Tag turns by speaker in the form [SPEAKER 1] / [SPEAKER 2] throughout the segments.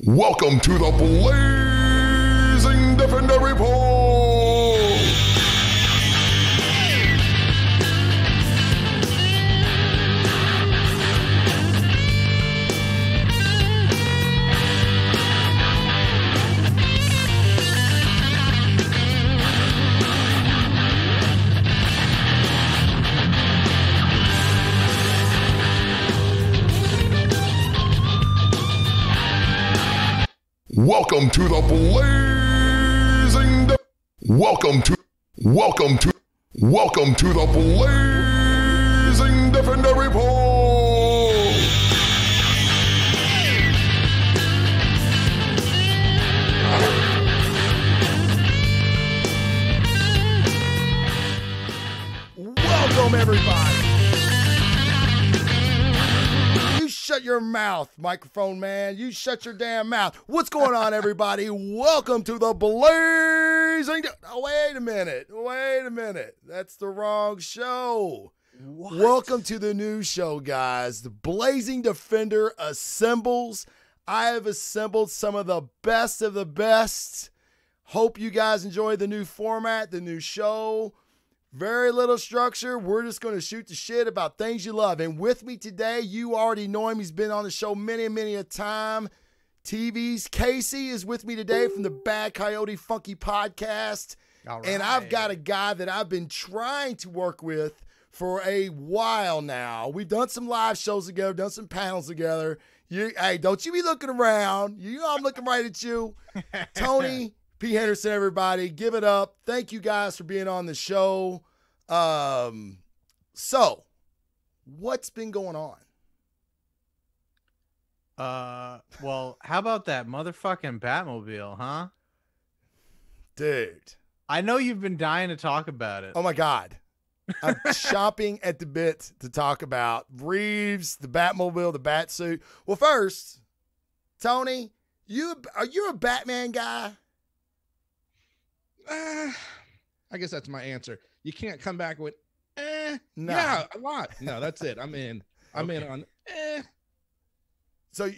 [SPEAKER 1] Welcome to the Blazing Defender Report! Welcome to the Blazing Welcome to the Blazing Defender Report!
[SPEAKER 2] Welcome, everybody. You shut your mouth, microphone man. You shut your damn mouth. What's going on, everybody? Welcome to the Blazing... Oh, wait a minute. That's the wrong show.
[SPEAKER 3] What?
[SPEAKER 2] Welcome to the new show, guys. The Blazing Defender assembles. I have assembled some of the best. Hope you guys enjoy the new format, the new show. Very little structure. We're just going to shoot the shit about things you love. And with me today, you already know him. He's been on the show many a time. TV's Casey is with me today from the Bad Coyote Funky podcast.
[SPEAKER 3] All right.
[SPEAKER 2] And I've got a guy that I've been trying to work with for a while now. We've done some live shows together, done some panels together. Hey, don't you be looking around. You know I'm looking right at you. Tony P. Henderson, everybody, give it up. Thank you guys for being on the show. So, what's been going on?
[SPEAKER 3] Well, how about that motherfucking Batmobile, huh?
[SPEAKER 2] Dude.
[SPEAKER 3] I know you've been dying to talk about it.
[SPEAKER 2] Oh, my God. I'm chomping at the bit to talk about Reeves, the Batmobile, the Batsuit. Well, first, Tony, are you a Batman guy?
[SPEAKER 4] I guess that's my answer. You can't come back with,
[SPEAKER 2] No.
[SPEAKER 4] yeah, a lot. No, that's it. I'm in. I'm in on,
[SPEAKER 2] So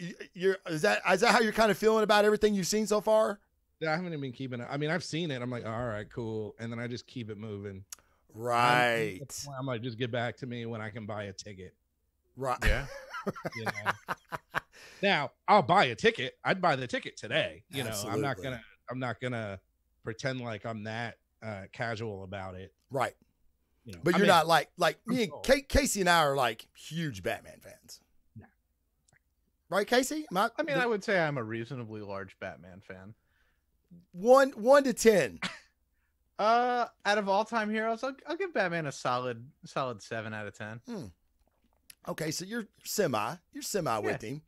[SPEAKER 2] is that how you're kind of feeling about everything you've seen so far?
[SPEAKER 4] I haven't even been keeping it. I mean, I've seen it. I'm like, all right, cool. And then I just keep it moving.
[SPEAKER 2] Right.
[SPEAKER 4] I'm like, just get back to me when I can buy a ticket.
[SPEAKER 2] Right.
[SPEAKER 3] Yeah.
[SPEAKER 4] You know? Now, I'll buy a ticket. I'd buy the ticket today. You know, I'm not gonna pretend like I'm that casual about it.
[SPEAKER 2] Right.
[SPEAKER 4] You know,
[SPEAKER 2] But you're not like me and Casey and I are like huge Batman fans.
[SPEAKER 4] No.
[SPEAKER 2] Right, Casey?
[SPEAKER 3] I would say I'm a reasonably large Batman fan.
[SPEAKER 2] 1 to 10.
[SPEAKER 3] Out of all-time heroes, I'll give Batman a solid 7 out of 10.
[SPEAKER 2] Okay, so you're semi with him.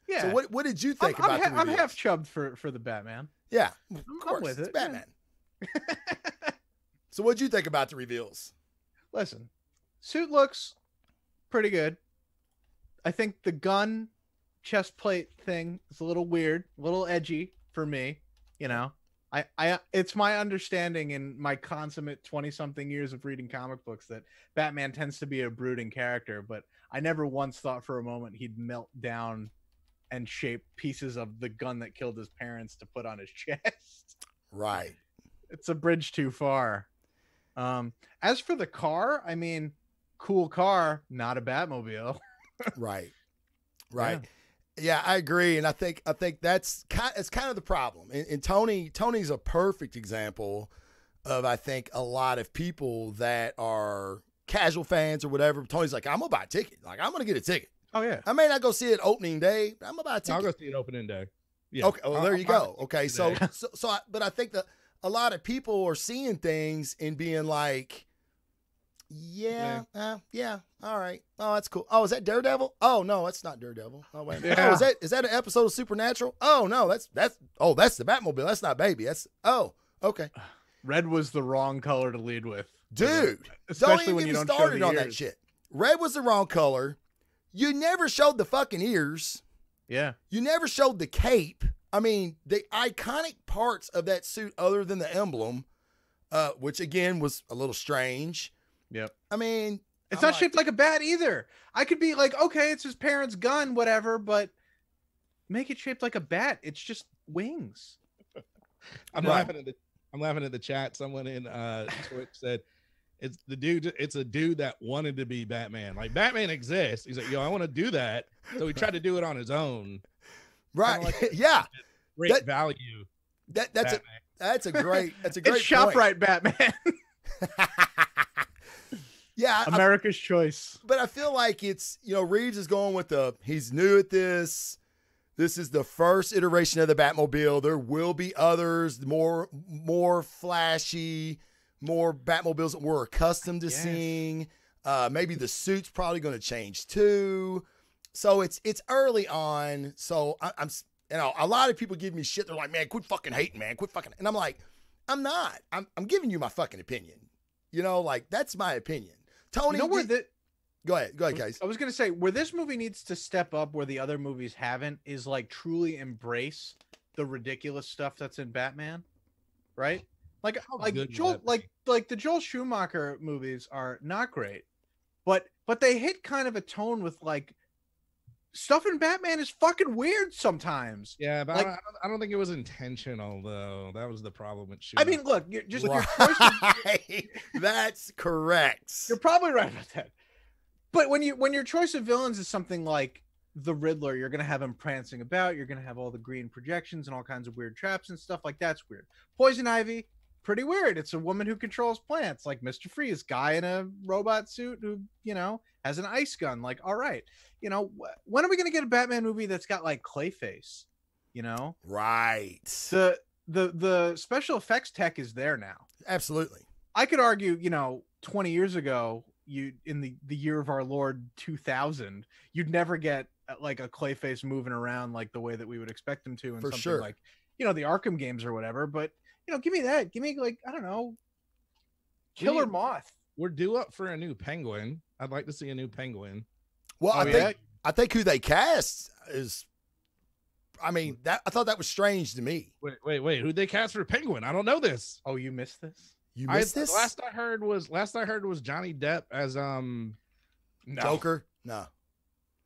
[SPEAKER 3] Yeah.
[SPEAKER 2] So what did you think about the
[SPEAKER 3] I'm
[SPEAKER 2] reveals?
[SPEAKER 3] half chubbed for the Batman.
[SPEAKER 2] Yeah, of
[SPEAKER 3] I'm
[SPEAKER 2] course.
[SPEAKER 3] with
[SPEAKER 2] It's
[SPEAKER 3] it,
[SPEAKER 2] Batman. So what'd you think about the reveals?
[SPEAKER 3] Listen, suit looks pretty good. I think the gun chest plate thing is a little weird, a little edgy for me. You know, I it's my understanding in my consummate 20-something years of reading comic books that Batman tends to be a brooding character, but I never once thought for a moment he'd melt down and shape pieces of the gun that killed his parents to put on his chest.
[SPEAKER 2] Right.
[SPEAKER 3] It's a bridge too far. As for the car, I mean, cool car, not a Batmobile.
[SPEAKER 2] Right. Yeah, I agree, and I think that's kind of the problem. And Tony's a perfect example of, I think, a lot of people that are casual fans or whatever. Tony's like, I'm gonna buy a ticket. Like, I'm gonna get a ticket.
[SPEAKER 3] Oh yeah.
[SPEAKER 2] I may not go see it opening day, but I'm gonna buy a ticket.
[SPEAKER 4] I'll go see it opening day. Yeah.
[SPEAKER 2] Okay. Well, there you go. Okay. So
[SPEAKER 4] today.
[SPEAKER 2] but I think that a lot of people are seeing things and being like, yeah, all right. Oh, that's cool. Oh, is that Daredevil? Oh no, that's not Daredevil. Oh wait.
[SPEAKER 3] Yeah.
[SPEAKER 2] Oh, is that an episode of Supernatural? Oh no, that's the Batmobile. That's not Baby. That's okay.
[SPEAKER 3] Red was the wrong color to lead with.
[SPEAKER 2] Dude,
[SPEAKER 3] Especially
[SPEAKER 2] don't
[SPEAKER 3] when
[SPEAKER 2] even
[SPEAKER 3] you
[SPEAKER 2] get me
[SPEAKER 3] don't show
[SPEAKER 2] started
[SPEAKER 3] the
[SPEAKER 2] on that
[SPEAKER 3] ears.
[SPEAKER 2] shit. Red was the wrong color. You never showed the fucking ears.
[SPEAKER 3] Yeah.
[SPEAKER 2] You never showed the cape. I mean, the iconic parts of that suit other than the emblem, which again was a little strange.
[SPEAKER 3] Yep.
[SPEAKER 2] I mean,
[SPEAKER 3] It's
[SPEAKER 2] I'm
[SPEAKER 3] not shaped like a bat either. I could be like, okay, it's his parents' gun, whatever, but make it shaped like a bat. It's just wings.
[SPEAKER 4] I'm
[SPEAKER 2] Right.
[SPEAKER 4] laughing at the chat. Someone in Twitch said it's a dude that wanted to be Batman. Like Batman exists. He's like, yo, I want to do that. So he tried to do it on his own.
[SPEAKER 2] Right.
[SPEAKER 4] like-
[SPEAKER 2] Yeah.
[SPEAKER 4] Great
[SPEAKER 2] That-
[SPEAKER 4] value.
[SPEAKER 2] That's
[SPEAKER 4] Batman.
[SPEAKER 2] a great
[SPEAKER 3] It's
[SPEAKER 2] point.
[SPEAKER 3] ShopRite Batman.
[SPEAKER 2] Yeah,
[SPEAKER 3] America's choice.
[SPEAKER 2] but I feel like it's, Reeves is going with he's new at this. This is the first iteration of the Batmobile. There will be others, more flashy, more Batmobiles that we're accustomed to
[SPEAKER 3] Yes.
[SPEAKER 2] seeing. Maybe the suit's probably going to change too. So it's early on. So I'm a lot of people give me shit. They're like, man, quit fucking hating, man. Quit fucking. And I'm like, I'm not. I'm giving you my fucking opinion. Like that's my opinion. Tony,
[SPEAKER 3] You know where
[SPEAKER 2] go ahead, guys.
[SPEAKER 3] I was gonna say where this movie needs to step up where the other movies haven't is like truly embrace the ridiculous stuff that's in Batman, right? Like
[SPEAKER 4] good
[SPEAKER 3] Joel,
[SPEAKER 4] would that
[SPEAKER 3] like the Joel Schumacher movies are not great, but they hit kind of a tone with like stuff in Batman is fucking weird sometimes.
[SPEAKER 4] Yeah, but
[SPEAKER 3] Like-
[SPEAKER 4] I don't think it was intentional though. That was the problem with
[SPEAKER 3] I mean, look, your choice. Of,
[SPEAKER 2] Right. That's correct.
[SPEAKER 3] you're probably right about that. But when your choice of villains is something like the Riddler, you're gonna have him prancing about. You're gonna have all the green projections and all kinds of weird traps and stuff like that's weird. Poison Ivy, pretty weird. It's a woman who controls plants, like Mr. Freeze, guy in a robot suit who has an ice gun. Like, all right, when are we gonna get a Batman movie that's got like Clayface?
[SPEAKER 2] Right.
[SPEAKER 3] The special effects tech is there now.
[SPEAKER 2] Absolutely.
[SPEAKER 3] I could argue, 20 years ago, in the year of our Lord 2000, you'd never get like a Clayface moving around like the way that we would expect him to in
[SPEAKER 2] For
[SPEAKER 3] something
[SPEAKER 2] sure.
[SPEAKER 3] like, the Arkham games or whatever. But give me that. Give me like, I don't know, Killer
[SPEAKER 4] need-
[SPEAKER 3] Moth.
[SPEAKER 4] We're due up for a new Penguin. I'd like to see a new Penguin.
[SPEAKER 2] Well,
[SPEAKER 3] Oh,
[SPEAKER 2] I think who they cast is. I mean, I thought that was strange to me.
[SPEAKER 4] Wait. Who'd they cast for Penguin? I don't know this.
[SPEAKER 3] Oh, you missed this?
[SPEAKER 2] You missed this?
[SPEAKER 4] Last I heard was Johnny Depp as
[SPEAKER 3] No.
[SPEAKER 2] Joker? No.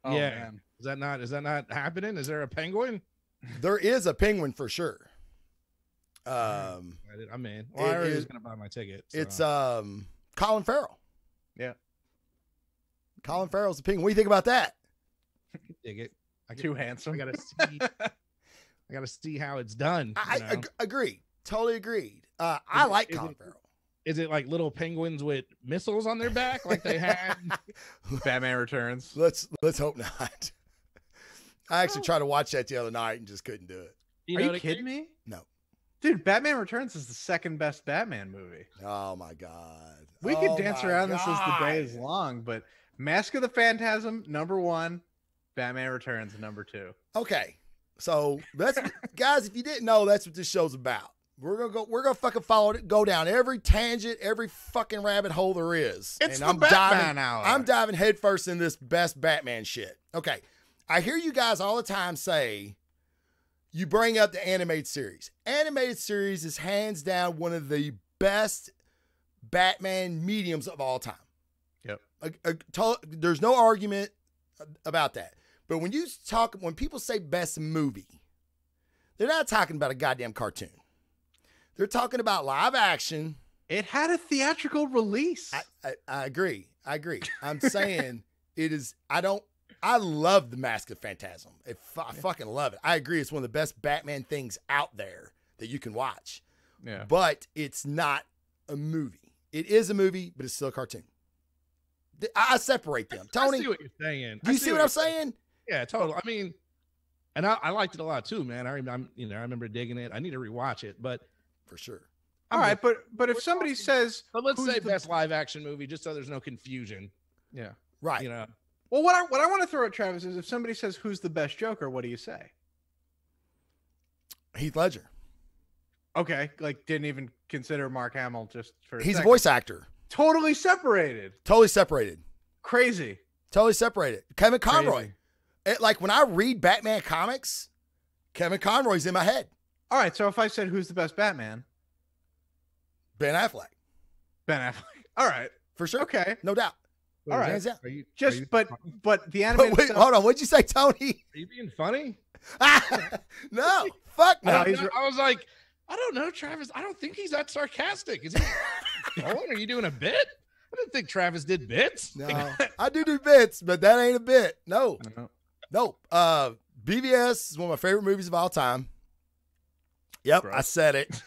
[SPEAKER 3] Oh,
[SPEAKER 4] yeah.
[SPEAKER 3] man.
[SPEAKER 4] Is that not happening? Is there a Penguin?
[SPEAKER 2] There is a penguin for sure.
[SPEAKER 4] I'm in. Well, I already was gonna buy my ticket. So.
[SPEAKER 2] It's Colin Farrell.
[SPEAKER 3] Yeah.
[SPEAKER 2] Colin Farrell's the penguin. What do you think about that?
[SPEAKER 4] dig it.
[SPEAKER 3] Too handsome.
[SPEAKER 4] I gotta see how it's done.
[SPEAKER 2] I agree. Totally agreed. I like
[SPEAKER 4] is
[SPEAKER 2] Colin
[SPEAKER 4] it-
[SPEAKER 2] Farrell.
[SPEAKER 4] Is it like little penguins with missiles on their back, like they had?
[SPEAKER 3] Batman Returns.
[SPEAKER 2] Let's hope not. I actually tried to watch that the other night and just couldn't do it.
[SPEAKER 3] Are you
[SPEAKER 4] the
[SPEAKER 3] kidding me?
[SPEAKER 2] No.
[SPEAKER 3] Dude, Batman Returns is the second best Batman movie.
[SPEAKER 2] Oh my god.
[SPEAKER 3] We
[SPEAKER 2] Oh
[SPEAKER 3] could dance
[SPEAKER 2] my
[SPEAKER 3] around this as the day
[SPEAKER 2] God.
[SPEAKER 3] is long, but Mask of the Phantasm, #1, Batman Returns, #2.
[SPEAKER 2] Okay. So that's guys, if you didn't know, that's what this show's about. We're gonna fucking go down every tangent, every fucking rabbit hole there is.
[SPEAKER 3] It's
[SPEAKER 2] And
[SPEAKER 3] the
[SPEAKER 2] I'm
[SPEAKER 3] Batman
[SPEAKER 2] diving,
[SPEAKER 3] hour.
[SPEAKER 2] I'm diving headfirst in this best Batman shit. Okay. I hear you guys all the time say you bring up the animated series. Animated series is hands down one of the best Batman mediums of all time.
[SPEAKER 3] Yep.
[SPEAKER 2] There's no argument about that. But when people say best movie, they're not talking about a goddamn cartoon. They're talking about live action.
[SPEAKER 3] It had a theatrical release.
[SPEAKER 2] I agree. I'm saying it is. I love the Mask of Phantasm. I fucking love it. I agree. It's one of the best Batman things out there that you can watch.
[SPEAKER 3] Yeah.
[SPEAKER 2] But it's not a movie. It is a movie, but it's still a cartoon. I separate them. Tony,
[SPEAKER 4] I see what you're saying.
[SPEAKER 2] do you see what I'm saying?
[SPEAKER 4] Yeah, totally. I mean, and I liked it a lot too, man. I remember digging it. I need to rewatch it, but
[SPEAKER 2] For sure.
[SPEAKER 3] All right, but if somebody says,
[SPEAKER 4] But let's
[SPEAKER 3] who's
[SPEAKER 4] say
[SPEAKER 3] the-
[SPEAKER 4] best live action movie, just so there's no confusion.
[SPEAKER 3] yeah.
[SPEAKER 2] Right.
[SPEAKER 4] You know,
[SPEAKER 3] Well, what I want to throw at Travis is if somebody says, who's the best Joker, what do you say?
[SPEAKER 2] Heath Ledger.
[SPEAKER 3] Okay, like didn't even consider Mark Hamill just for
[SPEAKER 2] He's a
[SPEAKER 3] second.
[SPEAKER 2] voice actor.
[SPEAKER 3] Totally separated.
[SPEAKER 2] Totally separated.
[SPEAKER 3] Crazy.
[SPEAKER 2] Totally separated. Kevin Conroy.
[SPEAKER 3] Crazy.
[SPEAKER 2] Like when I read Batman comics, Kevin Conroy's in my head.
[SPEAKER 3] All right, so if I said who's the best Batman,
[SPEAKER 2] Ben Affleck.
[SPEAKER 3] Ben Affleck. All right.
[SPEAKER 2] For sure.
[SPEAKER 3] Okay.
[SPEAKER 2] No doubt.
[SPEAKER 3] All right.
[SPEAKER 2] Hands down.
[SPEAKER 4] Are you
[SPEAKER 3] Just
[SPEAKER 4] are you,
[SPEAKER 3] but the
[SPEAKER 2] But
[SPEAKER 3] animated
[SPEAKER 2] wait,
[SPEAKER 3] stuff,
[SPEAKER 2] hold on. What'd you say, Tony?
[SPEAKER 4] are you being funny?
[SPEAKER 2] No, fuck no.
[SPEAKER 4] I was like, I don't know, Travis. I don't think he's that sarcastic. Is he trolling? Are you doing a bit? I didn't think Travis did bits.
[SPEAKER 2] No, I do bits, but that ain't a bit. No. BVS is one of my favorite movies of all time. Yep,
[SPEAKER 3] Gross.
[SPEAKER 2] I said it.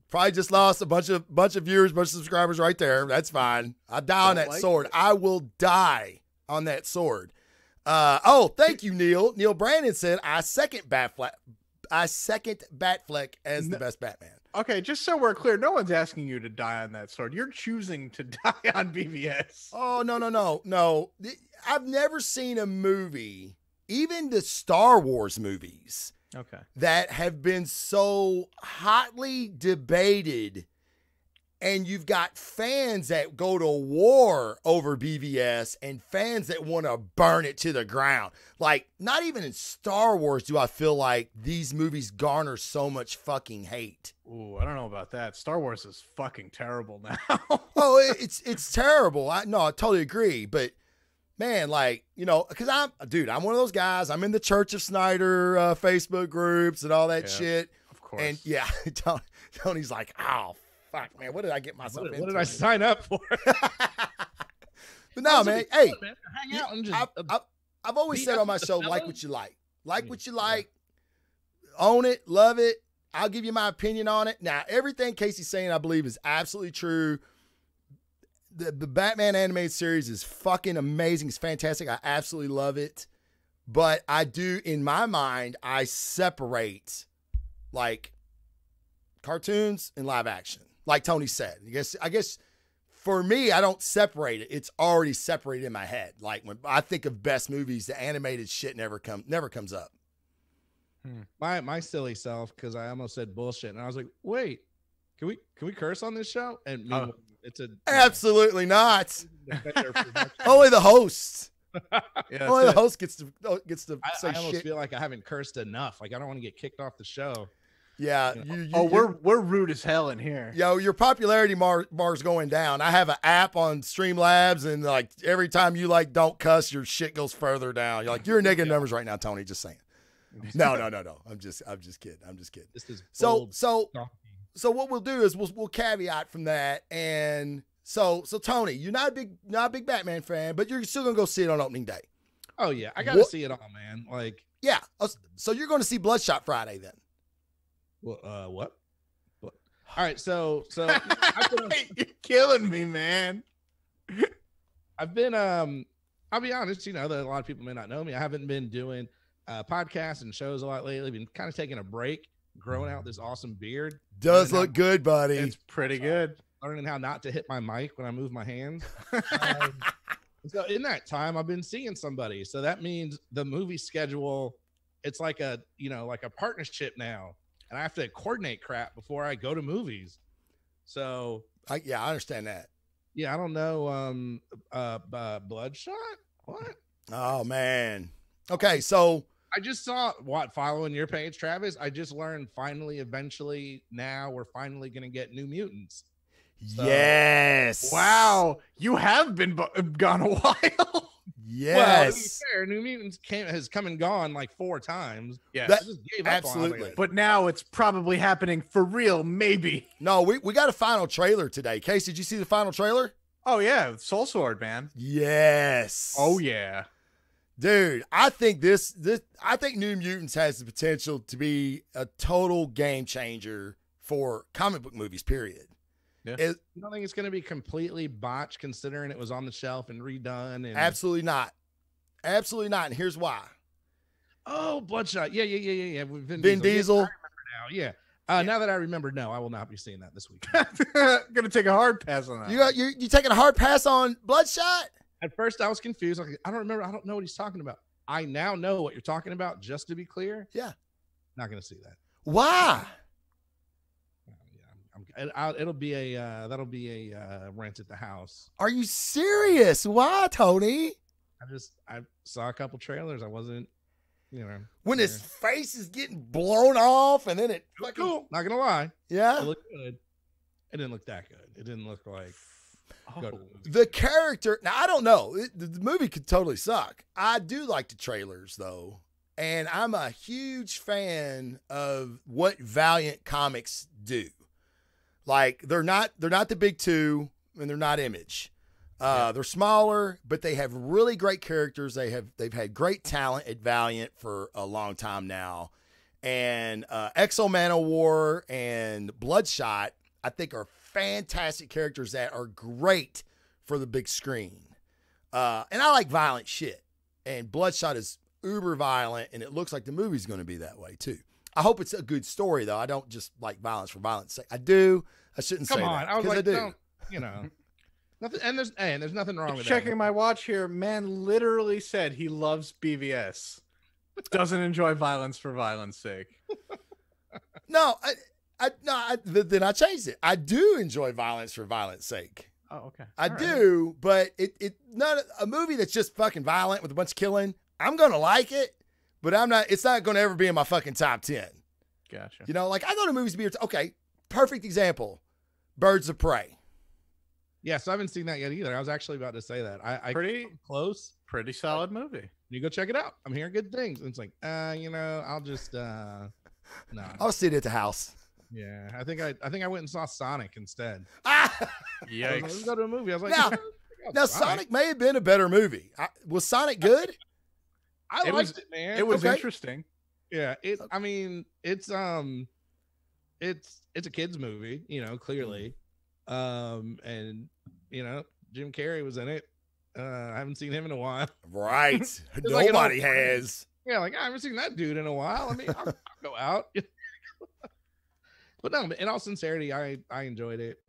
[SPEAKER 2] Probably just lost a bunch of viewers, bunch of subscribers right there. That's fine. I die on that sword. I will die on that sword. Thank you, Neil. Neil Brandon said, I second Batfleck as the best Batman.
[SPEAKER 3] Okay, just so we're clear, no one's asking you to die on that sword. You're choosing to die on BVS.
[SPEAKER 2] Oh, no. I've never seen a movie, even the Star Wars movies,
[SPEAKER 3] Okay.
[SPEAKER 2] that have been so hotly debated, and you've got fans that go to war over BVS and fans that want to burn it to the ground. Like, not even in Star Wars do I feel like these movies garner so much fucking hate.
[SPEAKER 3] Ooh, I don't know about that. Star Wars is fucking terrible now.
[SPEAKER 2] Oh, it's terrible. I totally agree. But man, like, because I'm one of those guys. I'm in the Church of Snyder Facebook groups and all that shit.
[SPEAKER 3] Of course.
[SPEAKER 2] And yeah, Tony's like, oh, fuck, man, what did I get myself into?
[SPEAKER 4] What did I sign up for?
[SPEAKER 2] But no, man, hey,
[SPEAKER 4] hang out and just.
[SPEAKER 2] I've always
[SPEAKER 4] beat
[SPEAKER 2] said
[SPEAKER 4] up
[SPEAKER 2] on my
[SPEAKER 4] the
[SPEAKER 2] show,
[SPEAKER 4] fellas?
[SPEAKER 2] like what you like. Like what you like. Own it, love it. I'll give you my opinion on it. Now, everything Casey's saying, I believe, is absolutely true. The Batman animated series is fucking amazing. It's fantastic. I absolutely love it. But I do, in my mind, I separate like cartoons and live action. Like Tony said. I guess for me, I don't separate it. It's already separated in my head. Like when I think of best movies, the animated shit never comes up.
[SPEAKER 4] My silly self, because I almost said bullshit, and I was like, wait, can we curse on this show? And meanwhile, it's a
[SPEAKER 2] Absolutely not.
[SPEAKER 4] Defender production.
[SPEAKER 2] Only the host.
[SPEAKER 3] Yeah,
[SPEAKER 2] Only the
[SPEAKER 3] that's it.
[SPEAKER 2] host gets to say
[SPEAKER 4] I almost
[SPEAKER 2] shit.
[SPEAKER 4] feel like I haven't cursed enough. Like I don't want to get kicked off the show.
[SPEAKER 2] Yeah.
[SPEAKER 3] We're rude as hell in here.
[SPEAKER 2] Your popularity bar's going down. I have an app on Streamlabs, and like every time you like don't cuss, your shit goes further down. You're like, you're in negative numbers right now, Tony. Just saying. No. I'm just kidding.
[SPEAKER 4] This is
[SPEAKER 2] So
[SPEAKER 4] bold.
[SPEAKER 2] so what we'll do is we'll caveat from that, and so Tony, you're not a big Batman fan, but you're still gonna go see it on opening day.
[SPEAKER 4] Oh yeah, I gotta see it all, man. Like,
[SPEAKER 2] Yeah. So you're going to see Bloodshot Friday then?
[SPEAKER 4] what? All right, so I've been,
[SPEAKER 3] You're killing me, man.
[SPEAKER 4] I've been I'll be honest, that a lot of people may not know me. I haven't been doing podcasts and shows a lot lately. Been kind of taking a break, growing out this awesome beard.
[SPEAKER 2] Does
[SPEAKER 4] Learning
[SPEAKER 2] look good, buddy.
[SPEAKER 3] It's pretty good.
[SPEAKER 4] learning how not to hit my mic when I move my hands. So in that time, I've been seeing somebody. So that means the movie schedule, it's like a partnership now, and I have to coordinate crap before I go to movies. So
[SPEAKER 2] I understand that.
[SPEAKER 4] yeah, I don't know. Bloodshot? What?
[SPEAKER 2] Oh man. Okay, so
[SPEAKER 4] I just saw following your page, Travis. I just learned eventually, now we're finally going to get New Mutants. So-
[SPEAKER 2] yes.
[SPEAKER 3] Wow, you have been gone a while.
[SPEAKER 4] Well, to be
[SPEAKER 2] Yes.
[SPEAKER 4] fair, New Mutants has come and gone like 4 times.
[SPEAKER 3] Yeah,
[SPEAKER 2] That-
[SPEAKER 4] I just gave up on
[SPEAKER 2] absolutely.
[SPEAKER 4] it.
[SPEAKER 3] but now it's probably happening for real. Maybe.
[SPEAKER 2] No, we got a final trailer today. Case, did you see the final trailer?
[SPEAKER 3] Oh yeah, Soul Sword, man.
[SPEAKER 2] Yes.
[SPEAKER 3] Oh yeah.
[SPEAKER 2] Dude, I think I think New Mutants has the potential to be a total game changer for comic book movies, period.
[SPEAKER 3] Yeah.
[SPEAKER 2] It-
[SPEAKER 4] You don't think it's going to be completely botched considering it was on the shelf and redone? And
[SPEAKER 2] absolutely not. Absolutely not. And here's why.
[SPEAKER 4] oh, Bloodshot. Yeah.
[SPEAKER 2] Vin Diesel.
[SPEAKER 4] Yeah, I remember now. Yeah. Now that I remember, no, I will not be seeing that this week.
[SPEAKER 3] Gonna take a hard pass on that.
[SPEAKER 2] You taking a hard pass on Bloodshot?
[SPEAKER 4] At first, I was confused. Like, I don't remember. I don't know what he's talking about. I now know what you're talking about. Just to be clear,
[SPEAKER 2] Yeah.
[SPEAKER 4] not going to see that.
[SPEAKER 2] Why?
[SPEAKER 4] It'll be that'll be a rent at the house.
[SPEAKER 2] Are you serious? Why, Tony?
[SPEAKER 4] I saw a couple trailers. I wasn't,
[SPEAKER 2] When his face is getting blown off and then it fucking
[SPEAKER 4] cool. Not gonna lie, it
[SPEAKER 2] yeah.
[SPEAKER 4] looked good. It didn't look that good. It didn't look like go to the movie.
[SPEAKER 2] The character. Now I don't know. The movie could totally suck. I do like the trailers though, And I'm a huge fan of what Valiant Comics do. Like they're not the big two, and they're not Image. They're smaller, but they have really great characters. They've had great talent at Valiant for a long time now. And Exo Manowar and Bloodshot, I think, are fantastic characters that are great for the big screen. And I like violent shit. And Bloodshot is uber violent, and it looks like the movie's going to be that way too. I hope it's a good story, though. I don't just like violence for violence sake. I do. I shouldn't say that.
[SPEAKER 4] I was like,
[SPEAKER 2] I do.
[SPEAKER 4] don't, you know, nothing. And there's nothing wrong with
[SPEAKER 3] Checking
[SPEAKER 4] that.
[SPEAKER 3] my watch here, man literally said he loves BVS. Doesn't enjoy violence for violence sake.
[SPEAKER 2] No, then I changed it. I do enjoy violence for violence sake.
[SPEAKER 3] Oh, okay.
[SPEAKER 2] I do, but it not a movie that's just fucking violent with a bunch of killing. I'm gonna like it, but I'm not. It's not gonna ever be in my fucking top 10.
[SPEAKER 3] Gotcha.
[SPEAKER 2] You know, like I go to movies to be okay. Perfect example, Birds of Prey.
[SPEAKER 4] Yeah, so I haven't seen that yet either. I was actually about to say that. I
[SPEAKER 3] Pretty
[SPEAKER 4] close.
[SPEAKER 3] Pretty solid movie.
[SPEAKER 4] You go check it out. I'm hearing good things. And it's like, you know, I'll just no.
[SPEAKER 2] I'll see it at the house.
[SPEAKER 4] Yeah, I think I went and saw Sonic instead.
[SPEAKER 2] Ah!
[SPEAKER 4] Like, let's go to a movie. I was like,
[SPEAKER 2] Now- Now, Sonic may have been a better movie. Was Sonic good?
[SPEAKER 4] I
[SPEAKER 3] It
[SPEAKER 4] liked
[SPEAKER 3] was-
[SPEAKER 4] it, man.
[SPEAKER 3] It was
[SPEAKER 2] Okay.
[SPEAKER 3] interesting.
[SPEAKER 4] Yeah, I mean, it's a kids movie, you know, clearly. And you know, Jim Carrey was in it. I haven't seen him in a while.
[SPEAKER 2] Right.
[SPEAKER 4] like an
[SPEAKER 2] Nobody
[SPEAKER 4] old friend.
[SPEAKER 2] has.
[SPEAKER 4] Yeah, like I haven't seen that dude in a while. I mean, I'll go out. But no, in all sincerity, I enjoyed it.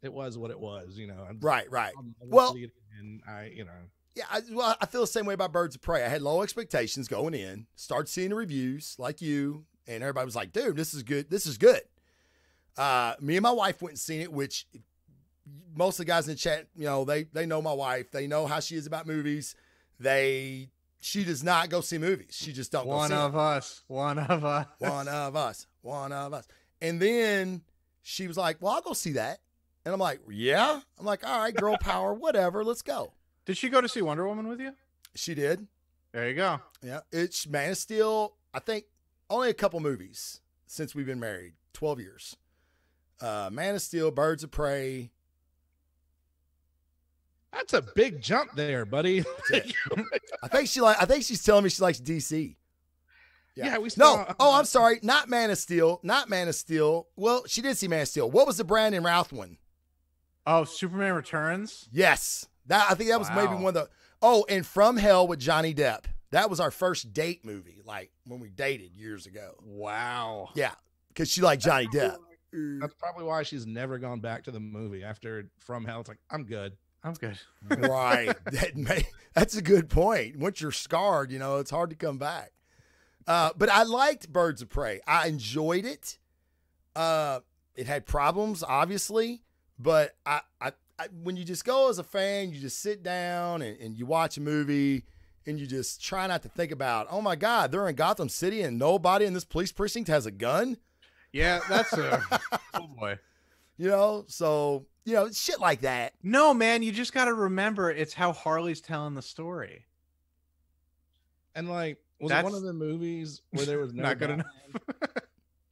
[SPEAKER 4] It was what it was, you know.
[SPEAKER 2] Right.
[SPEAKER 4] I'll
[SPEAKER 2] Well-
[SPEAKER 4] see it again. you know.
[SPEAKER 2] Yeah, I feel the same way about Birds of Prey. I had low expectations going in, started seeing the reviews like you, and everybody was like, dude, this is good. This is good. Me and my wife went and seen it, which most of the guys in the chat, you know, they know my wife. They know how she is about movies. She does not go see movies. She just don't go
[SPEAKER 3] One
[SPEAKER 2] see
[SPEAKER 3] of
[SPEAKER 2] them.
[SPEAKER 3] us. One of us.
[SPEAKER 2] One of us. One of us. And then she was like, well, I'll go see that. And I'm like, yeah? I'm like, all right, girl power, whatever. Let's go.
[SPEAKER 3] Did she go to see Wonder Woman with you?
[SPEAKER 2] She did.
[SPEAKER 3] There you go.
[SPEAKER 2] Yeah. It's Man of Steel, I think only a couple movies since we've been married, 12 years. Man of Steel, Birds of Prey.
[SPEAKER 4] That's a big jump there, buddy.
[SPEAKER 2] I think she's telling me she likes DC.
[SPEAKER 4] Yeah, we
[SPEAKER 2] No.
[SPEAKER 4] saw-
[SPEAKER 2] Oh, I'm sorry. Not Man of Steel. Not Man of Steel. Well, she did see Man of Steel. What was the Brandon Routh one?
[SPEAKER 3] Oh, Superman Returns?
[SPEAKER 2] Yes. I think that was maybe
[SPEAKER 3] Wow.
[SPEAKER 2] one of the. Oh, and From Hell with Johnny Depp. That was our first date movie, like when we dated years ago.
[SPEAKER 3] Wow.
[SPEAKER 2] Yeah, because she liked Johnny Depp.
[SPEAKER 4] That's probably why she's never gone back to the movie after From Hell. It's like, I'm good.
[SPEAKER 3] I'm good.
[SPEAKER 2] Right. That's a good point. Once you're scarred, you know, it's hard to come back. But I liked Birds of Prey. I enjoyed it. It had problems, obviously, but I when you just go as a fan, you just sit down and you watch a movie and you just try not to think about, oh my God, they're in Gotham City and nobody in this police precinct has a gun.
[SPEAKER 3] Yeah, that's a. Oh boy.
[SPEAKER 2] You know, so, you know, shit like that.
[SPEAKER 3] No, man, you just got to remember it's how Harley's telling the story.
[SPEAKER 4] And like, was it
[SPEAKER 3] That's-
[SPEAKER 4] one of the movies where there was no
[SPEAKER 3] Not good
[SPEAKER 4] Batman?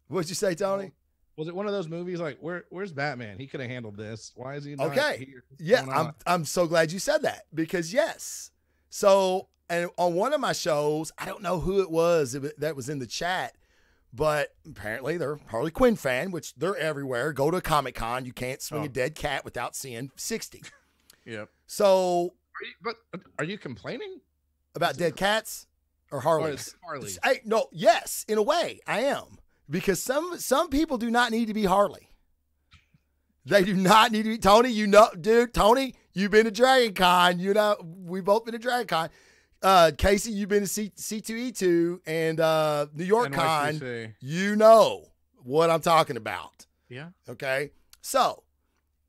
[SPEAKER 2] What'd you say, Tony?
[SPEAKER 4] Was it one of those movies like where's Batman? He could have handled this. Why is he not
[SPEAKER 2] Okay.
[SPEAKER 4] here? What's
[SPEAKER 2] Yeah,
[SPEAKER 4] going on?
[SPEAKER 2] I'm so glad you said that because yes. So, and on one of my shows, I don't know who it was that was in the chat, but apparently they're a Harley Quinn fan, which they're everywhere. Go to a Comic-Con, you can't swing
[SPEAKER 3] Oh.
[SPEAKER 2] a dead cat without seeing 60.
[SPEAKER 3] Yep.
[SPEAKER 2] So,
[SPEAKER 4] Are you complaining?
[SPEAKER 2] about dead cats or Harleys?
[SPEAKER 4] Harley.
[SPEAKER 2] Hey, no, yes, in a way, I am. Because some people do not need to be Harley. They do not need to be Tony. You know, dude, Tony, you've been to Dragon Con. You know, we both been to Dragon Con. Casey, you've been to C2E2 and New York Con.
[SPEAKER 3] NYCC.
[SPEAKER 2] You know what I'm talking about.
[SPEAKER 3] Yeah.
[SPEAKER 2] Okay. So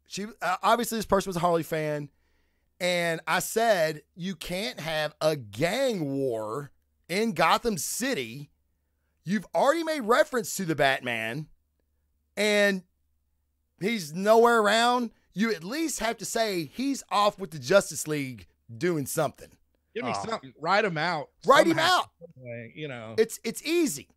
[SPEAKER 2] she obviously this person was a Harley fan. And I said, you can't have a gang war in Gotham City. You've already made reference to the Batman and he's nowhere around. You at least have to say he's off with the Justice League doing something.
[SPEAKER 4] Give me
[SPEAKER 3] Oh.
[SPEAKER 4] something. Write him out.
[SPEAKER 2] Write him
[SPEAKER 4] somehow,
[SPEAKER 2] out.
[SPEAKER 4] someway, you know.
[SPEAKER 2] It's easy,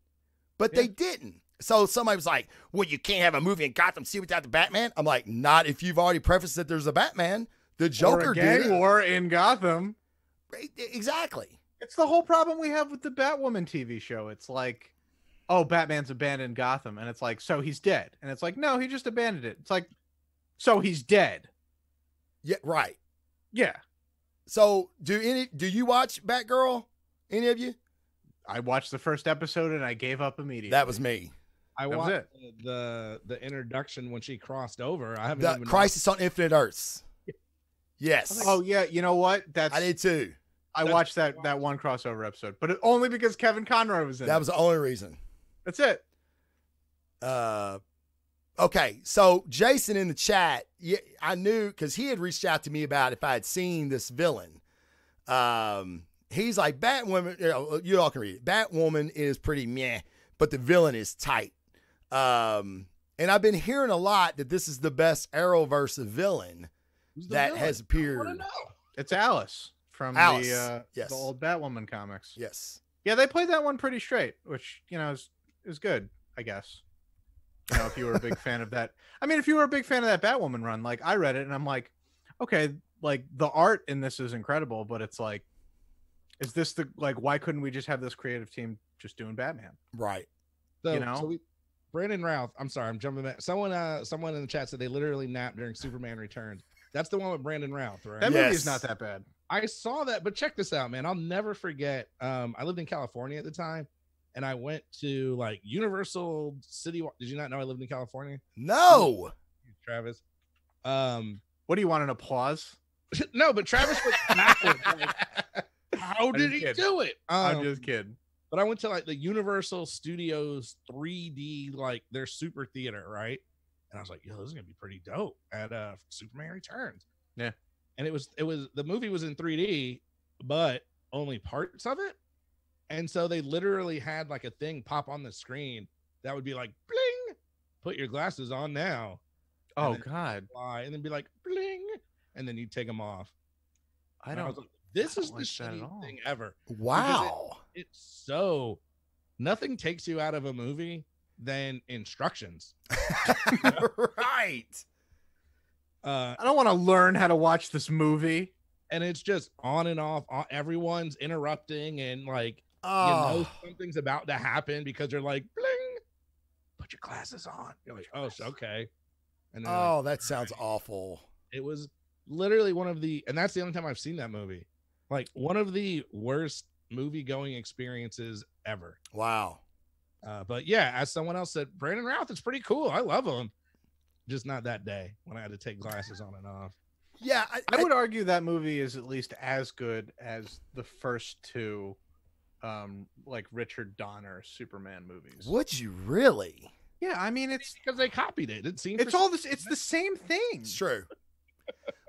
[SPEAKER 2] but they didn't. So somebody was like, "Well, you can't have a movie in Gotham City without the Batman." I'm like, "Not if you've already prefaced that there's a Batman. The Joker
[SPEAKER 3] or a gang
[SPEAKER 2] did it.
[SPEAKER 3] war in Gotham.
[SPEAKER 2] Exactly."
[SPEAKER 3] It's the whole problem we have with the Batwoman TV show. It's like, oh, Batman's abandoned Gotham, and it's like, so he's dead, and it's like, no, he just abandoned it. It's like, so he's dead.
[SPEAKER 2] Yeah, right.
[SPEAKER 3] Yeah,
[SPEAKER 2] So do you watch Batgirl? Any of you?
[SPEAKER 3] I watched the first episode and I gave up immediately.
[SPEAKER 2] That was me.
[SPEAKER 4] I
[SPEAKER 3] That was
[SPEAKER 4] watched the introduction when she crossed over. I haven't
[SPEAKER 2] The
[SPEAKER 4] even
[SPEAKER 2] Crisis on Infinite Earths. Yes.
[SPEAKER 3] Oh yeah, you know what?
[SPEAKER 2] I did too.
[SPEAKER 3] I watched that one crossover episode, but only because Kevin Conroy was in
[SPEAKER 2] That
[SPEAKER 3] it.
[SPEAKER 2] was the only reason.
[SPEAKER 3] That's it.
[SPEAKER 2] Okay, so Jason in the chat, yeah, I knew because he had reached out to me about if I had seen this villain. He's like, Batwoman, you all can read it. Batwoman is pretty meh, but the villain is tight. And I've been hearing a lot that this is the best Arrowverse villain
[SPEAKER 4] Who's the
[SPEAKER 2] that
[SPEAKER 4] villain?
[SPEAKER 2] has
[SPEAKER 4] I
[SPEAKER 2] appeared.
[SPEAKER 4] want to know.
[SPEAKER 3] It's Alice from
[SPEAKER 2] Alice,
[SPEAKER 3] the old Batwoman comics.
[SPEAKER 2] Yes.
[SPEAKER 3] Yeah, they played that one pretty straight, which is good, I guess. You know, if you were a big fan of that. I mean, if you were a big fan of that Batwoman run, like I read it and I'm like, okay, like the art in this is incredible, but it's like, is this why couldn't we just have this creative team just doing Batman?
[SPEAKER 2] Right.
[SPEAKER 3] You know?
[SPEAKER 4] Brandon Routh. I'm sorry, I'm jumping back. Someone in the chat said they literally napped during Superman Returns. That's the one with Brandon Routh, right?
[SPEAKER 3] That
[SPEAKER 2] Yes.
[SPEAKER 3] movie is not that bad.
[SPEAKER 4] I saw that, but check this out, man. I'll never forget. I lived in California at the time, and I went to like Universal City. Did you not know I lived in California,
[SPEAKER 2] No.
[SPEAKER 4] Travis?
[SPEAKER 3] What do you want, an applause?
[SPEAKER 4] No, but Travis was backwards. Like, how did he
[SPEAKER 3] kidding.
[SPEAKER 4] do it?
[SPEAKER 3] I'm just kidding.
[SPEAKER 4] But I went to like the Universal Studios 3D, like their super theater, right? And I was like, yo, this is gonna be pretty dope at Superman Returns.
[SPEAKER 3] Yeah.
[SPEAKER 4] And it was the movie was in 3D, but only parts of it. And so they literally had like a thing pop on the screen that would be like bling, put your glasses on now.
[SPEAKER 3] Oh
[SPEAKER 4] then
[SPEAKER 3] God.
[SPEAKER 4] Fly, and then be like bling, and then you take them off.
[SPEAKER 3] I
[SPEAKER 4] And I
[SPEAKER 3] don't
[SPEAKER 4] was like, this
[SPEAKER 3] I
[SPEAKER 4] is
[SPEAKER 3] don't
[SPEAKER 4] the
[SPEAKER 3] like that at all.
[SPEAKER 4] shittiest thing ever.
[SPEAKER 2] Wow.
[SPEAKER 4] It's so nothing takes you out of a movie than instructions.
[SPEAKER 2] Right.
[SPEAKER 3] I don't want to learn how to watch this movie.
[SPEAKER 4] And it's just on and off. Everyone's interrupting, and like
[SPEAKER 2] Oh.
[SPEAKER 4] you know something's about to happen because they're like, bling, put your glasses on. You're like, oh, okay. And then
[SPEAKER 2] Oh, that sounds awful.
[SPEAKER 4] it was literally one of the, and that's the only time I've seen that movie. Like one of the worst movie going experiences ever.
[SPEAKER 2] Wow.
[SPEAKER 4] But yeah, as someone else said, Brandon Routh is pretty cool. I love him. Just not that day when I had to take glasses on and off.
[SPEAKER 2] Yeah,
[SPEAKER 3] I would argue that movie is at least as good as the first two, like Richard Donner Superman movies.
[SPEAKER 2] Would you really?
[SPEAKER 3] Yeah, I mean it's
[SPEAKER 4] Because they copied it. It seems
[SPEAKER 3] all this. It's the same thing.
[SPEAKER 2] It's true.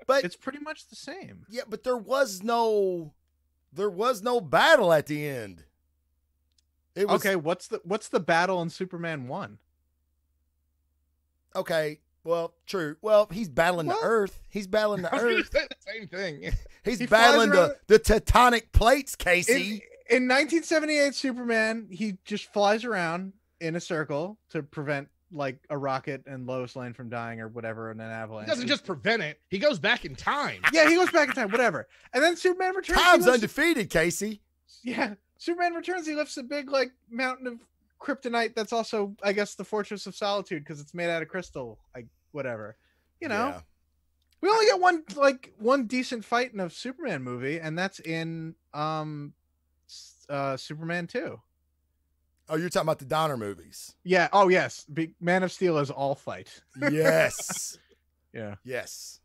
[SPEAKER 2] But
[SPEAKER 3] It's pretty much the same.
[SPEAKER 2] yeah, but there was no battle at the end. It was
[SPEAKER 3] Okay, what's the battle in Superman 1?
[SPEAKER 2] okay. Well, true. Well, he's battling
[SPEAKER 3] What?
[SPEAKER 2] the Earth. He's battling the
[SPEAKER 4] I was gonna
[SPEAKER 2] Earth.
[SPEAKER 4] say the same thing.
[SPEAKER 2] He's
[SPEAKER 3] He
[SPEAKER 2] battling
[SPEAKER 3] flies
[SPEAKER 2] the tectonic plates, Casey.
[SPEAKER 3] In 1978 Superman, he just flies around in a circle to prevent like a rocket and Lois Lane from dying or whatever in an
[SPEAKER 4] He
[SPEAKER 3] avalanche.
[SPEAKER 4] doesn't just prevent it. He goes back in time.
[SPEAKER 3] Yeah, he goes back in time, whatever. And then Superman Returns. he
[SPEAKER 2] Time's
[SPEAKER 3] lifts-
[SPEAKER 2] undefeated, Casey.
[SPEAKER 3] Yeah, Superman Returns. He lifts a big like mountain of kryptonite. That's also, I guess, the Fortress of Solitude because it's made out of crystal. Like whatever, you know.
[SPEAKER 2] Yeah.
[SPEAKER 3] We only get one decent fight in a Superman movie, and that's in Superman 2.
[SPEAKER 2] Oh, you're talking about the Donner movies.
[SPEAKER 3] Yeah. Oh yes. Man of Steel is all fight.
[SPEAKER 2] Yes.
[SPEAKER 3] Yeah.
[SPEAKER 2] Yes.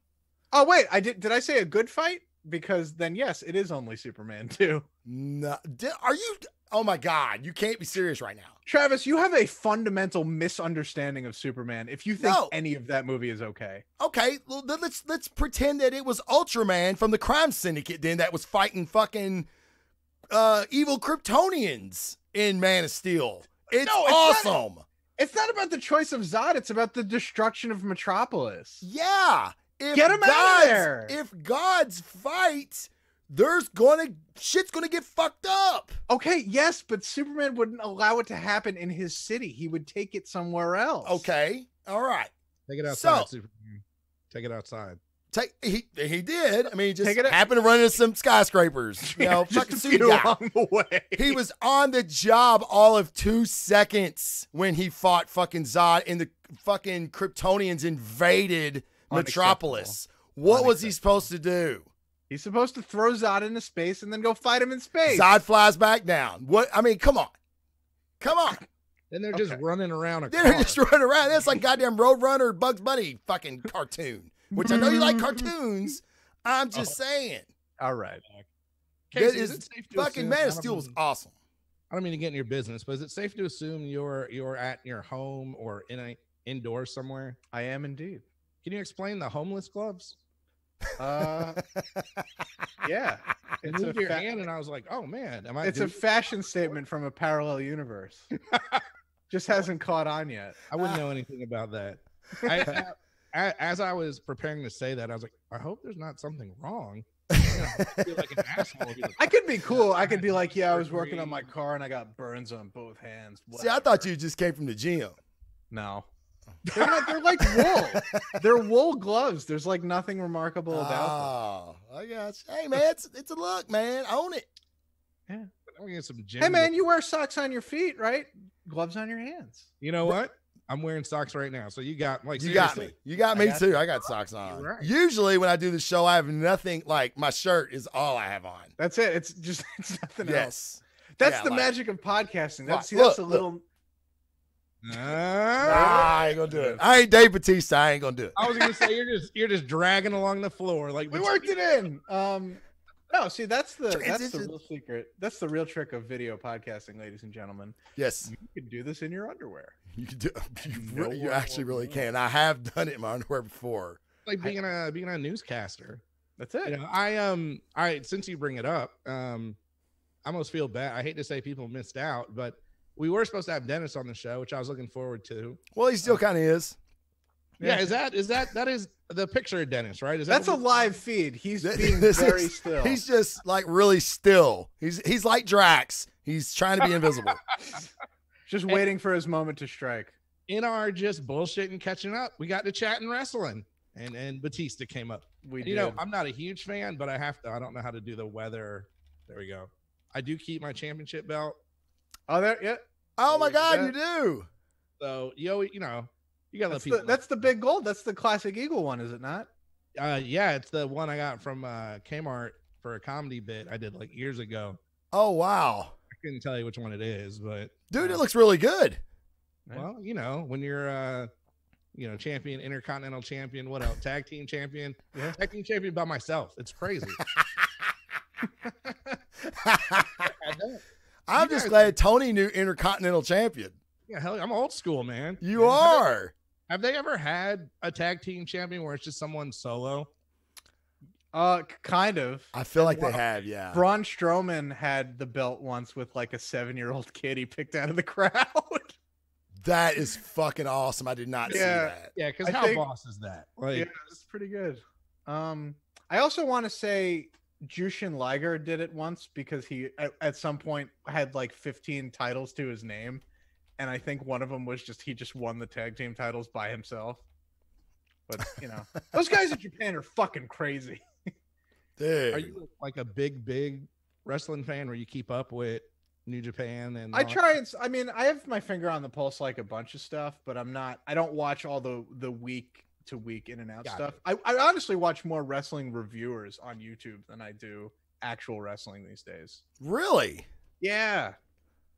[SPEAKER 3] Oh wait, did I say a good fight? Because then yes, it is only Superman 2.
[SPEAKER 2] No, are you? Oh my God! You can't be serious right now.
[SPEAKER 3] Travis, you have a fundamental misunderstanding of Superman if you think
[SPEAKER 2] No.
[SPEAKER 3] any of that movie is okay.
[SPEAKER 2] Okay, well, let's pretend that it was Ultraman from the Crime Syndicate then that was fighting fucking evil Kryptonians in Man of Steel. It's
[SPEAKER 3] No, it's not-
[SPEAKER 2] awesome.
[SPEAKER 3] It's not about the choice of Zod, it's about the destruction of Metropolis.
[SPEAKER 2] Yeah. If
[SPEAKER 3] Get 'em outta
[SPEAKER 2] gods-
[SPEAKER 3] there.
[SPEAKER 2] If gods fight, shit's gonna get fucked up.
[SPEAKER 3] Okay, yes, but Superman wouldn't allow it to happen in his city. He would take it somewhere else.
[SPEAKER 2] Okay, all right.
[SPEAKER 4] Take it outside,
[SPEAKER 2] So-
[SPEAKER 4] Superman. Take it outside.
[SPEAKER 2] He did. I mean, he just
[SPEAKER 3] Take it-
[SPEAKER 2] happened to run into some skyscrapers. You know,
[SPEAKER 3] Just
[SPEAKER 2] fucking
[SPEAKER 3] a
[SPEAKER 2] suit
[SPEAKER 3] few
[SPEAKER 2] guy.
[SPEAKER 3] along the way.
[SPEAKER 2] He was on the job all of 2 seconds when he fought fucking Zod and the fucking Kryptonians invaded Metropolis. What was he supposed to do?
[SPEAKER 3] He's supposed to throw Zod into space and then go fight him in space.
[SPEAKER 2] Zod flies back down. What? I mean, come on. Come on.
[SPEAKER 4] Then they're just running around a
[SPEAKER 2] They're
[SPEAKER 4] car.
[SPEAKER 2] just running around. That's like goddamn Roadrunner Bugs Bunny fucking cartoon, which I know you like cartoons. I'm just saying.
[SPEAKER 3] All right.
[SPEAKER 4] Casey,
[SPEAKER 2] That
[SPEAKER 4] is
[SPEAKER 2] is
[SPEAKER 4] it safe to
[SPEAKER 2] fucking
[SPEAKER 4] assume-
[SPEAKER 2] Man
[SPEAKER 4] I
[SPEAKER 2] of
[SPEAKER 4] don't
[SPEAKER 2] Steel was
[SPEAKER 4] mean-
[SPEAKER 2] awesome.
[SPEAKER 4] I don't mean to get in your business, but is it safe to assume you're at your home or indoors somewhere?
[SPEAKER 3] I am indeed.
[SPEAKER 4] Can you explain the homeless gloves?
[SPEAKER 3] Yeah.
[SPEAKER 4] I
[SPEAKER 3] It's a
[SPEAKER 4] moved your
[SPEAKER 3] fa-
[SPEAKER 4] hand, and I was like, "Oh man, am I?"
[SPEAKER 3] It's a fashion statement from a parallel universe. Just hasn't caught on yet.
[SPEAKER 4] I wouldn't know anything about that. As I was preparing to say that, I was like, I hope there's not something wrong. I feel like an asshole. If you're like,
[SPEAKER 3] I could be cool. I could be like, yeah, I was working on my car and I got burns on both hands.
[SPEAKER 2] See, I thought you just came from the gym.
[SPEAKER 3] No. They're like wool. They're wool gloves. There's like nothing remarkable about
[SPEAKER 2] Oh, I got you. Hey, man, it's a look, man. Own it.
[SPEAKER 3] them.
[SPEAKER 4] I'm gonna get some
[SPEAKER 3] Yeah.
[SPEAKER 4] gym
[SPEAKER 3] Hey man, you wear socks on your feet, right? Gloves on your hands.
[SPEAKER 4] You know what? I'm wearing socks right now, so you got
[SPEAKER 2] You got me. You got me
[SPEAKER 3] got
[SPEAKER 2] too. I got socks on.
[SPEAKER 4] You're right.
[SPEAKER 2] Usually when I do the show, I have nothing. Like my shirt is all I have on.
[SPEAKER 3] That's it. It's just it's nothing else.
[SPEAKER 2] Yes.
[SPEAKER 3] That's
[SPEAKER 2] Yeah,
[SPEAKER 3] the
[SPEAKER 2] like-
[SPEAKER 3] magic of podcasting.
[SPEAKER 2] Look,
[SPEAKER 3] That's that's a
[SPEAKER 2] look.
[SPEAKER 3] little
[SPEAKER 2] I ain't gonna do it. I ain't Dave Bautista. I ain't gonna do it.
[SPEAKER 4] I was gonna say you're just dragging along the floor like
[SPEAKER 3] we worked it in. No, see that's the
[SPEAKER 2] Transition.
[SPEAKER 3] real secret. That's the real trick of video podcasting, ladies and gentlemen.
[SPEAKER 2] Yes,
[SPEAKER 3] You can do this in your underwear.
[SPEAKER 2] you can do.
[SPEAKER 3] No
[SPEAKER 2] You
[SPEAKER 3] one
[SPEAKER 2] actually
[SPEAKER 3] will
[SPEAKER 2] really
[SPEAKER 3] know.
[SPEAKER 2] can. I have done it in my underwear before.
[SPEAKER 4] like being a newscaster.
[SPEAKER 3] That's it.
[SPEAKER 4] You know, I since you bring it up, I almost feel bad. I hate to say people missed out, but we were supposed to have Dennis on the show, which I was looking forward to.
[SPEAKER 2] Well, he still kind of is.
[SPEAKER 4] Yeah, is that is the picture of Dennis, right? Is that
[SPEAKER 3] That's a
[SPEAKER 4] what we-
[SPEAKER 3] live feed. He's being
[SPEAKER 2] This
[SPEAKER 3] very
[SPEAKER 2] is-
[SPEAKER 3] still.
[SPEAKER 2] He's just like really still. He's like Drax. He's trying to be invisible.
[SPEAKER 3] just waiting for his moment to strike.
[SPEAKER 4] in our just bullshit and catching up. We got to chatting wrestling, and Batista came up.
[SPEAKER 3] We
[SPEAKER 4] And,
[SPEAKER 3] did.
[SPEAKER 4] you know, I'm not a huge fan, but I don't know how to do the weather. There we go. I do keep my championship belt.
[SPEAKER 3] Oh, there, yeah.
[SPEAKER 2] Oh my God,
[SPEAKER 3] Yeah.
[SPEAKER 2] you do.
[SPEAKER 4] So you gotta let
[SPEAKER 3] That's
[SPEAKER 4] people.
[SPEAKER 3] that's the big gold. That's the classic Eagle one, is it not?
[SPEAKER 4] Yeah, it's the one I got from Kmart for a comedy bit I did like years ago.
[SPEAKER 2] Oh wow,
[SPEAKER 4] I couldn't tell you which one it is, but
[SPEAKER 2] dude, it looks really good.
[SPEAKER 4] well, when you're champion, intercontinental champion, what else? Tag team champion.
[SPEAKER 3] Yeah.
[SPEAKER 4] Tag team champion by myself. It's crazy.
[SPEAKER 2] I'm just glad Tony knew Intercontinental Champion.
[SPEAKER 4] Yeah, hell, I'm old school, man.
[SPEAKER 2] You are.
[SPEAKER 4] Have they ever had a tag team champion where it's just someone solo?
[SPEAKER 3] Kind of.
[SPEAKER 2] I feel like they have, yeah.
[SPEAKER 3] Braun Strowman had the belt once with like a 7-year-old kid he picked out of the crowd.
[SPEAKER 2] That is fucking awesome. I did not see
[SPEAKER 3] Yeah.
[SPEAKER 2] that.
[SPEAKER 4] Yeah, because
[SPEAKER 3] I
[SPEAKER 4] how
[SPEAKER 3] think-
[SPEAKER 4] boss is that? Like,
[SPEAKER 3] Yeah, it's pretty good. I also want to say Jushin Liger did it once because he at some point had like 15 titles to his name, and I think one of them was he just won the tag team titles by himself. But those guys in Japan are fucking crazy.
[SPEAKER 2] Dude.
[SPEAKER 4] are you like a big wrestling fan where you keep up with New Japan and
[SPEAKER 3] I
[SPEAKER 4] all that?
[SPEAKER 3] try and I have my finger on the pulse like a bunch of stuff, but I don't watch all the week to week in and out
[SPEAKER 4] Got
[SPEAKER 3] stuff. I honestly watch more wrestling reviewers on YouTube than I do actual wrestling these days.
[SPEAKER 2] Really?
[SPEAKER 3] Yeah,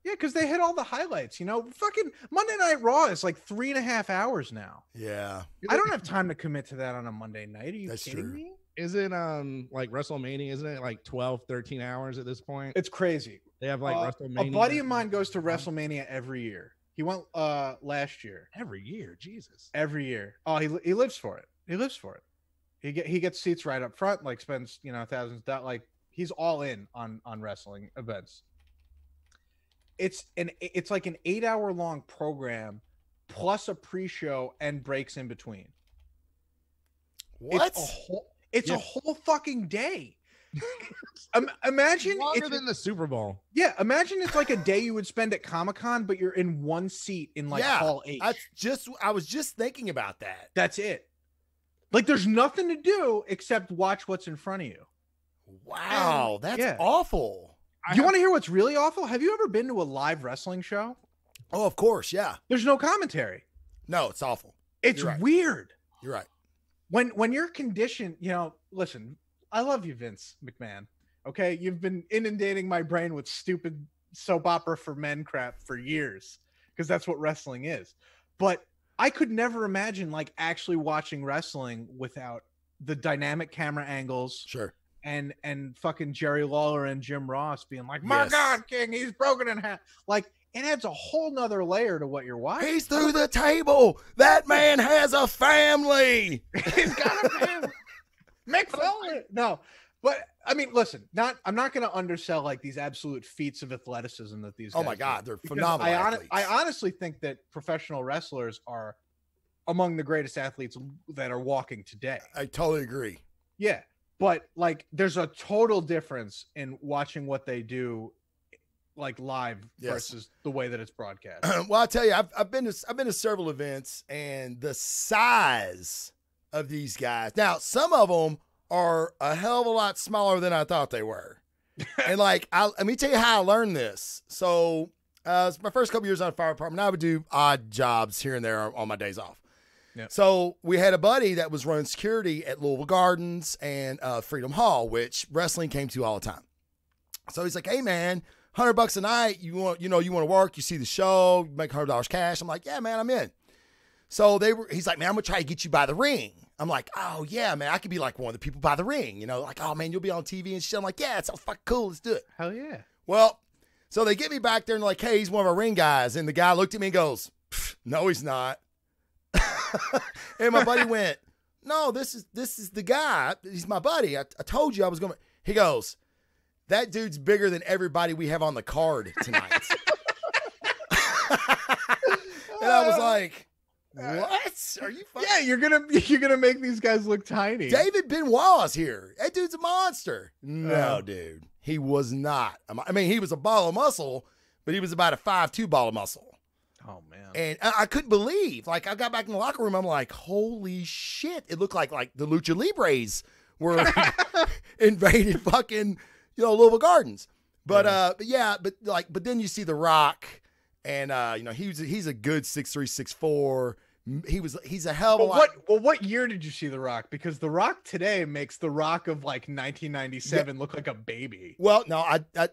[SPEAKER 3] because they hit all the highlights. Fucking Monday Night Raw is like 3.5 hours now.
[SPEAKER 2] Yeah.
[SPEAKER 3] I don't have time to commit to that on a Monday night. Are you
[SPEAKER 2] That's
[SPEAKER 3] kidding
[SPEAKER 2] true.
[SPEAKER 3] me?
[SPEAKER 4] Is it like WrestleMania? Isn't it like 12, 13 hours at this point?
[SPEAKER 3] It's crazy.
[SPEAKER 4] They have like WrestleMania.
[SPEAKER 3] A buddy of mine goes to WrestleMania every year. He went last year.
[SPEAKER 4] every year. Jesus.
[SPEAKER 3] Every year. Oh, he lives for it. He lives for it. He gets seats right up front. Like spends thousands. Like he's all in on wrestling events. It's like an 8-hour long program, plus a pre-show and breaks in between.
[SPEAKER 2] What?
[SPEAKER 3] It's
[SPEAKER 4] Yeah.
[SPEAKER 3] a whole fucking day. Imagine
[SPEAKER 4] Longer than the Super Bowl.
[SPEAKER 3] Yeah, imagine it's like a day you would spend at Comic-Con, but you're in one seat in like Hall H.
[SPEAKER 2] I was just thinking about that.
[SPEAKER 3] That's it. Like there's nothing to do except watch what's in front of you.
[SPEAKER 2] Wow, that's awful.
[SPEAKER 3] You want to hear what's really awful? Have you ever been to a live wrestling show?
[SPEAKER 2] Oh, of course, yeah.
[SPEAKER 3] There's no commentary.
[SPEAKER 2] No, it's awful.
[SPEAKER 3] It's weird.
[SPEAKER 2] You're right.
[SPEAKER 3] When you're conditioned, listen, I love you, Vince McMahon. Okay, you've been inundating my brain with stupid soap opera for men crap for years because that's what wrestling is. But I could never imagine like actually watching wrestling without the dynamic camera angles.
[SPEAKER 2] Sure.
[SPEAKER 3] And fucking Jerry Lawler and Jim Ross being like, my God, King, he's broken in half. Like, it adds a whole nother layer to what you're watching.
[SPEAKER 2] He's through the table. That man has a family.
[SPEAKER 3] He's got a family. Mick Foley. No, but I mean, listen, I'm not going to undersell like these absolute feats of athleticism that these guys
[SPEAKER 2] Oh my God,
[SPEAKER 3] do,
[SPEAKER 2] they're phenomenal.
[SPEAKER 3] I honestly think that professional wrestlers are among the greatest athletes that are walking today.
[SPEAKER 2] I totally agree.
[SPEAKER 3] Yeah. But like, there's a total difference in watching what they do, like live versus the way that it's broadcast.
[SPEAKER 2] Well, I'll tell you, I've been to several events, and the size of these guys. Now, some of them are a hell of a lot smaller than I thought they were. And like, let me tell you how I learned this. So, it's my first couple years on the fire department. I would do odd jobs here and there on my days off. Yep. So we had a buddy that was running security at Louisville Gardens and Freedom Hall, which wrestling came to all the time. So he's like, "Hey man, $100 a night. You want to work? You see the show, you make $100 cash." I'm like, "Yeah, man, I'm in." So he's like, "Man, I'm gonna try to get you by the ring." I'm like, "Oh yeah, man, I could be like one of the people by the ring. Like, oh man, you'll be on TV and shit." I'm like, "Yeah, it sounds fucking cool. Let's do it."
[SPEAKER 3] Hell yeah.
[SPEAKER 2] Well, so they get me back there and like, "Hey, he's one of our ring guys." And the guy looked at me and goes, "No, he's not." And my buddy went, "No, this is the guy. He's my buddy. I told you I was going to." He goes, "That dude's bigger than everybody we have on the card tonight." And I was like, "What? Are you fucking?"
[SPEAKER 3] Yeah, you're gonna make these guys look tiny.
[SPEAKER 2] David Benoit's here. That dude's a monster. No, dude, he was not. I mean, he was a ball of muscle, but he was about a 5'2" ball of muscle.
[SPEAKER 3] Oh man.
[SPEAKER 2] And I couldn't believe, like, I got back in the locker room. I'm like, holy shit. It looked like the Lucha Libres were invaded fucking, Louisville Gardens. But but then you see The Rock, and he's a good 6'3", 6'4". He's a hell of a lot.
[SPEAKER 3] What year did you see The Rock? Because The Rock today makes The Rock of like 1997 look like a baby.
[SPEAKER 2] Well, no,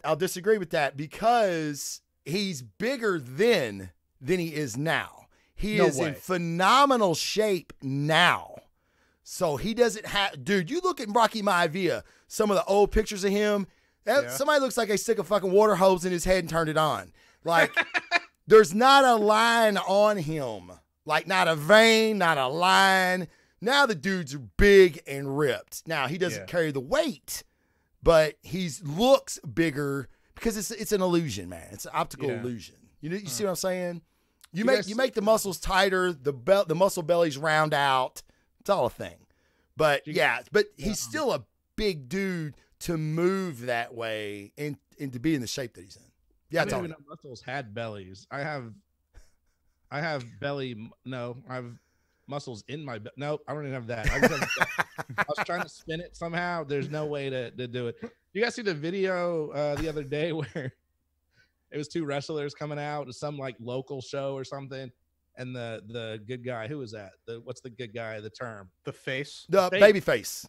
[SPEAKER 2] I'll disagree with that, because he's bigger than he is now. He is in phenomenal shape now. So he doesn't have, dude, you look at Rocky Maivia, some of the old pictures of him, somebody looks like they stick a fucking water hose in his head and turned it on. Like, there's not a line on him. Like, not a vein, not a line. Now the dude's big and ripped. Now, he doesn't carry the weight, but he looks bigger because it's an illusion, man. It's an optical illusion. You see what I'm saying? You make the muscles tighter, the muscle bellies round out. It's all a thing. But he's still a big dude to move that way and to be in the shape that he's in. Yeah,
[SPEAKER 4] I didn't even know muscles had bellies. I have belly. No, I have muscles in my belly. No, I don't even have that. I was trying to spin it somehow. There's no way to do it. You guys see the video the other day where it was two wrestlers coming out to some like local show or something, and the good guy, who was that? What's the good guy? The term?
[SPEAKER 3] The face?
[SPEAKER 2] The baby face.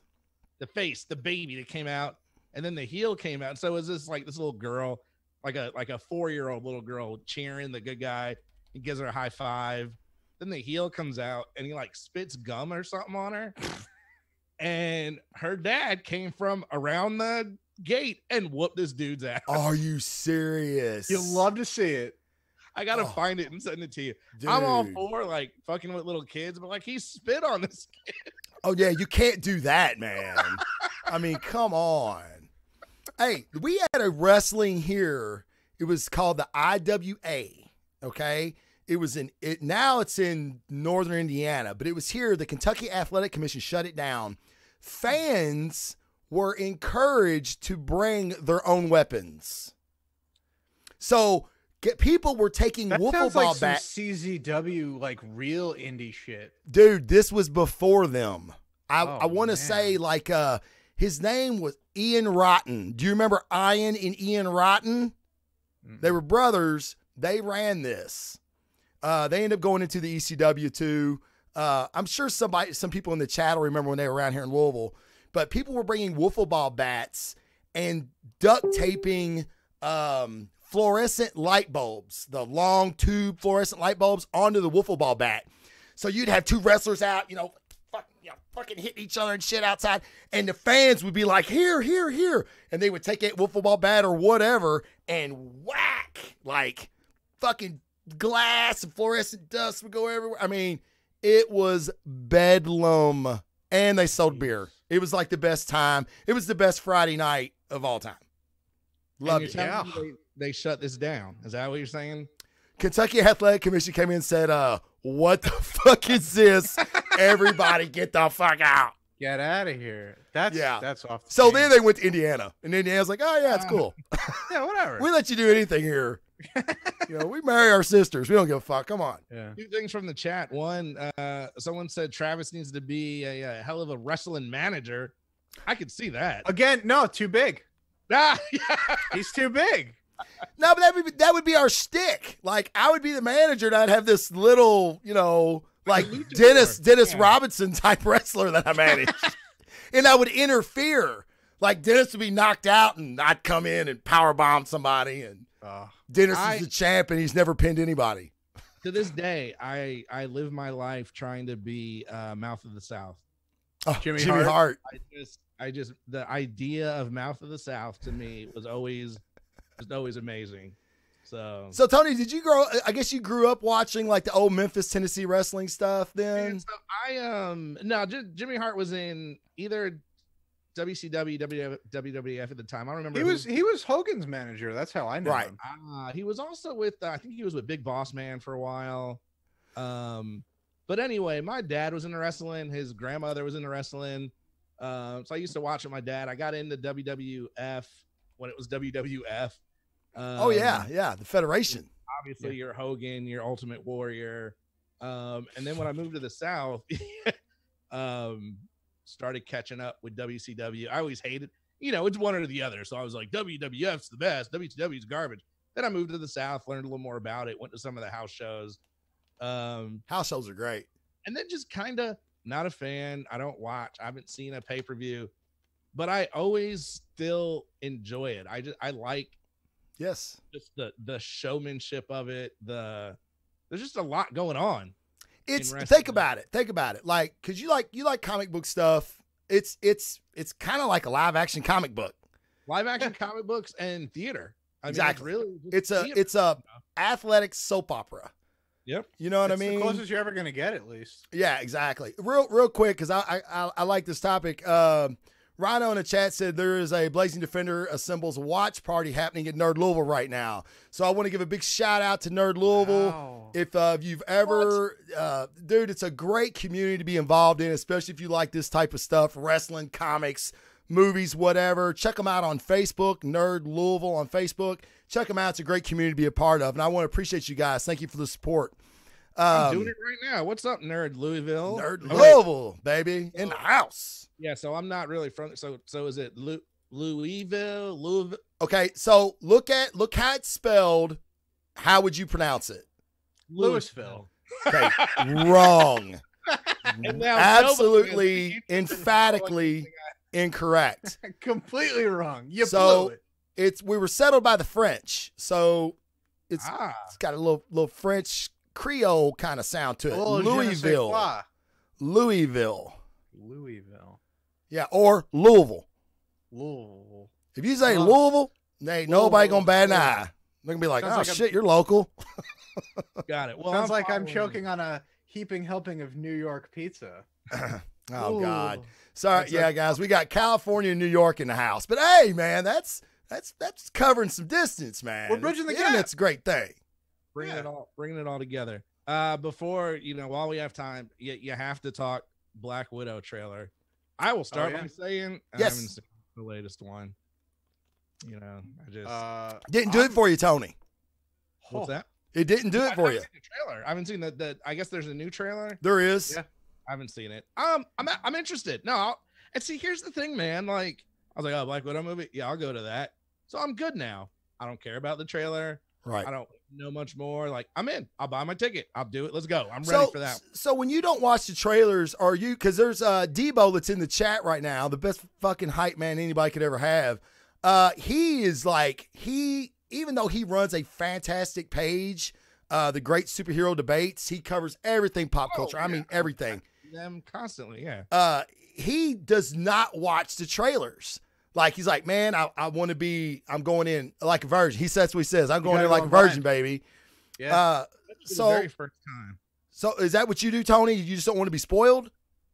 [SPEAKER 3] The
[SPEAKER 4] face, the baby that came out, and then the heel came out. So it was this little girl, like a 4-year-old little girl cheering the good guy. He gives her a high five. Then the heel comes out and he like spits gum or something on her. And her dad came from around the gate and whooped this dude's ass.
[SPEAKER 2] Are you serious?
[SPEAKER 3] You'll love to see it.
[SPEAKER 4] I gotta find it and send it to you. Dude. I'm all for like fucking with little kids, but like he spit on this kid.
[SPEAKER 2] Oh yeah, you can't do that, man. I mean, come on. Hey, we had a wrestling here. It was called the IWA. Okay, now it's in northern Indiana, but it was here. The Kentucky Athletic Commission shut it down. Fans were encouraged to bring their own weapons. So people were taking
[SPEAKER 3] That
[SPEAKER 2] wiffle
[SPEAKER 3] sounds
[SPEAKER 2] ball
[SPEAKER 3] like some
[SPEAKER 2] bats.
[SPEAKER 3] CZW, like real indie shit.
[SPEAKER 2] Dude, this was before them. I
[SPEAKER 3] Oh,
[SPEAKER 2] want to
[SPEAKER 3] man.
[SPEAKER 2] say like his name was Ian Rotten. Do you remember Ian and Ian Rotten? They were brothers. They ran this. They ended up going into the ECW too. I'm sure some people in the chat will remember when they were around here in Louisville. But people were bringing wiffle ball bats and duct taping fluorescent light bulbs, the long tube fluorescent light bulbs, onto the wiffle ball bat. So you'd have two wrestlers out, fucking hitting each other and shit outside, and the fans would be like, here, here, here, and they would take a wiffle ball bat or whatever and whack, like fucking glass and fluorescent dust would go everywhere. I mean, it was bedlam, and they sold beer. It was like the best time. It was the best Friday night of all time. Loved it.
[SPEAKER 4] Telling me they shut this down. Is that what you're saying?
[SPEAKER 2] Kentucky Athletic Commission came in and said, what the fuck is this? Everybody get the fuck out.
[SPEAKER 3] Get out of here. That's off. The
[SPEAKER 2] So
[SPEAKER 3] chain.
[SPEAKER 2] then they went to Indiana, and Indiana's like, oh, yeah, it's cool.
[SPEAKER 3] Yeah, whatever.
[SPEAKER 2] We let you do anything here. We marry our sisters. We don't give a fuck. Come on.
[SPEAKER 3] Yeah.
[SPEAKER 4] Two things from the chat. One, someone said Travis needs to be a hell of a wrestling manager. I could see that.
[SPEAKER 3] Again, no, too big.
[SPEAKER 4] Yeah.
[SPEAKER 3] He's too big.
[SPEAKER 2] No, but that would be our shtick. Like, I would be the manager, and I'd have this little, like Dennis Robinson type wrestler that I managed. And I would interfere. Like, Dennis would be knocked out, and I'd come in and powerbomb somebody. And Dennis is the champ, and he's never pinned anybody.
[SPEAKER 4] To this day, I live my life trying to be Mouth of the South.
[SPEAKER 2] Oh,
[SPEAKER 3] Jimmy
[SPEAKER 2] Hart.
[SPEAKER 4] I just the idea of Mouth of the South to me was always amazing. So
[SPEAKER 2] Tony, did you I guess you grew up watching like the old Memphis, Tennessee wrestling stuff then?
[SPEAKER 4] so I no, Jimmy Hart was in either WCW, WWF at the time. I don't remember.
[SPEAKER 3] He was Hogan's manager. That's how I know
[SPEAKER 2] Right.
[SPEAKER 3] him.
[SPEAKER 4] He was also with I think he was with Big Boss Man for a while. But anyway, my dad was into wrestling. His grandmother was into wrestling. So I used to watch with my dad. I got into WWF when it was WWF.
[SPEAKER 2] The Federation.
[SPEAKER 4] Obviously, your Hogan, your Ultimate Warrior. And then when I moved to the South, started catching up with WCW. I always hated, it's one or the other. So I was like, WWF's the best. WCW's garbage. Then I moved to the South, learned a little more about it, went to some of the house shows.
[SPEAKER 2] House shows are great.
[SPEAKER 4] And then just kind of not a fan. I don't watch. I haven't seen a pay-per-view, but I always still enjoy it. I like
[SPEAKER 2] Yes.
[SPEAKER 4] just the showmanship of it. There's just a lot going on.
[SPEAKER 2] Think about it. Like, cause you like comic book stuff. It's kind of like a live action comic book.
[SPEAKER 4] Live action comic books and theater.
[SPEAKER 2] Exactly.
[SPEAKER 4] It's really
[SPEAKER 2] It's a athletic soap opera.
[SPEAKER 4] Yep.
[SPEAKER 2] You know what I
[SPEAKER 3] It's
[SPEAKER 2] mean?
[SPEAKER 3] the closest you're ever gonna get, at least.
[SPEAKER 2] Yeah, exactly. Real quick, because I like this topic. Rhino in the chat said there is a Blazing Defender Assembles watch party happening at Nerd Louisville right now. So I want to give a big shout out to Nerd Louisville.
[SPEAKER 3] Wow.
[SPEAKER 2] If you've ever, dude, it's a great community to be involved in, especially if you like this type of stuff, wrestling, comics, movies, whatever. Check them out on Facebook, Nerd Louisville on Facebook. Check them out. It's a great community to be a part of. And I want to appreciate you guys. Thank you for the support.
[SPEAKER 4] I'm doing it right now. What's up, Nerd Louisville?
[SPEAKER 2] Nerd Louisville, baby, in the house.
[SPEAKER 4] Yeah, so I'm not really from. So is it Louisville?
[SPEAKER 2] Okay, so look how it's spelled. How would you pronounce it?
[SPEAKER 3] Louisville.
[SPEAKER 2] Okay, wrong.
[SPEAKER 4] And now
[SPEAKER 2] Absolutely, emphatically incorrect.
[SPEAKER 3] Completely wrong. You
[SPEAKER 2] So-
[SPEAKER 3] blew it.
[SPEAKER 2] We were settled by the French, so it's got a little French Creole kind of sound to it.
[SPEAKER 3] Oh, je ne sais quoi.
[SPEAKER 2] Louisville.
[SPEAKER 3] Louisville.
[SPEAKER 2] Yeah, or Louisville.
[SPEAKER 3] Louisville.
[SPEAKER 2] If you say Louisville, ain't nobody gonna bat an eye. They're gonna be like,
[SPEAKER 3] Sounds
[SPEAKER 2] oh
[SPEAKER 3] like
[SPEAKER 2] shit, you're local.
[SPEAKER 4] Got it. Well,
[SPEAKER 3] Sounds like I'm
[SPEAKER 4] following-
[SPEAKER 3] choking on a heaping helping of New York pizza.
[SPEAKER 2] Oh God.
[SPEAKER 3] Ooh.
[SPEAKER 2] Sorry,
[SPEAKER 3] That's
[SPEAKER 2] yeah, guys, we got California and New York in the house. But hey, man, that's covering some distance, man.
[SPEAKER 3] We're bridging the gap.
[SPEAKER 2] Internet's a great thing.
[SPEAKER 4] bringing
[SPEAKER 3] Yeah.
[SPEAKER 4] it all together. Before while we have time, you have to talk Black Widow trailer. I will start
[SPEAKER 3] yeah.
[SPEAKER 4] by saying, I
[SPEAKER 2] Yes.
[SPEAKER 4] haven't seen the latest one. You know, I just
[SPEAKER 2] Didn't do it for you, Tony.
[SPEAKER 4] what's that?
[SPEAKER 2] It didn't do it
[SPEAKER 4] I
[SPEAKER 2] for
[SPEAKER 4] haven't
[SPEAKER 2] you.
[SPEAKER 4] seen the trailer. I haven't seen the. I guess there's a new trailer.
[SPEAKER 2] There is.
[SPEAKER 3] Yeah.
[SPEAKER 4] I haven't seen it. I'm interested. No, and see, here's the thing, man. Like, I was like, oh, Black Widow movie. Yeah, I'll go to that. So I'm good now. I don't care about the trailer.
[SPEAKER 2] Right.
[SPEAKER 4] I don't know much more. Like, I'm in. I'll buy my ticket. I'll do it. Let's go. I'm ready for that.
[SPEAKER 2] So when you don't watch the trailers, are you? Because there's Debo that's in the chat right now, the best fucking hype man anybody could ever have. He is like even though he runs a fantastic page, the Great Superhero Debates, he covers everything pop culture. I mean everything.
[SPEAKER 4] Them constantly, yeah.
[SPEAKER 2] He does not watch the trailers. Like he's like, man, I want to be. I'm going in like a virgin. He says what he says. I'm going in like a virgin, baby.
[SPEAKER 3] Yeah.
[SPEAKER 2] So
[SPEAKER 4] the very first time.
[SPEAKER 2] So is that what you do, Tony? You just don't want to be spoiled?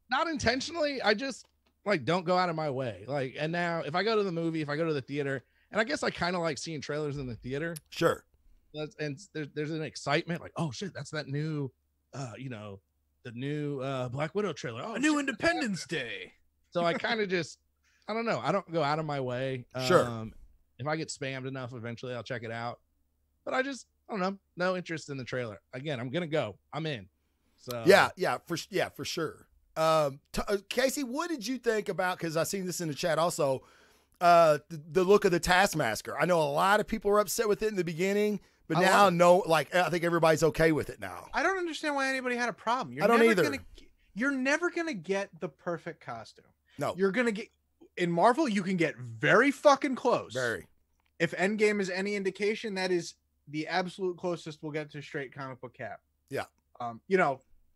[SPEAKER 4] Not intentionally. I just like don't go out of my way. Like, and now if I go to the movie, if I go to the theater, and I guess I kind of like seeing trailers in the theater.
[SPEAKER 2] Sure.
[SPEAKER 4] And there's an excitement like, oh shit, that's that new, the new Black Widow trailer. Oh,
[SPEAKER 3] A new Independence Day.
[SPEAKER 4] So I kind of just, I don't know. I don't go out of my way.
[SPEAKER 2] Sure.
[SPEAKER 4] If I get spammed enough, eventually I'll check it out. But I don't know. No interest in the trailer. Again, I'm gonna go. I'm in. So
[SPEAKER 2] for sure. Casey, what did you think about? Because I seen this in the chat also. The look of the Taskmaster. I know a lot of people were upset with it in the beginning, but now I think everybody's okay with it now.
[SPEAKER 3] I don't understand why anybody had a problem.
[SPEAKER 2] I don't either.
[SPEAKER 3] You're never gonna get the perfect costume.
[SPEAKER 2] No,
[SPEAKER 3] you're gonna get in Marvel. You can get very fucking close.
[SPEAKER 2] Very.
[SPEAKER 3] If Endgame is any indication, that is the absolute closest we'll get to straight comic book Cap.
[SPEAKER 2] Yeah.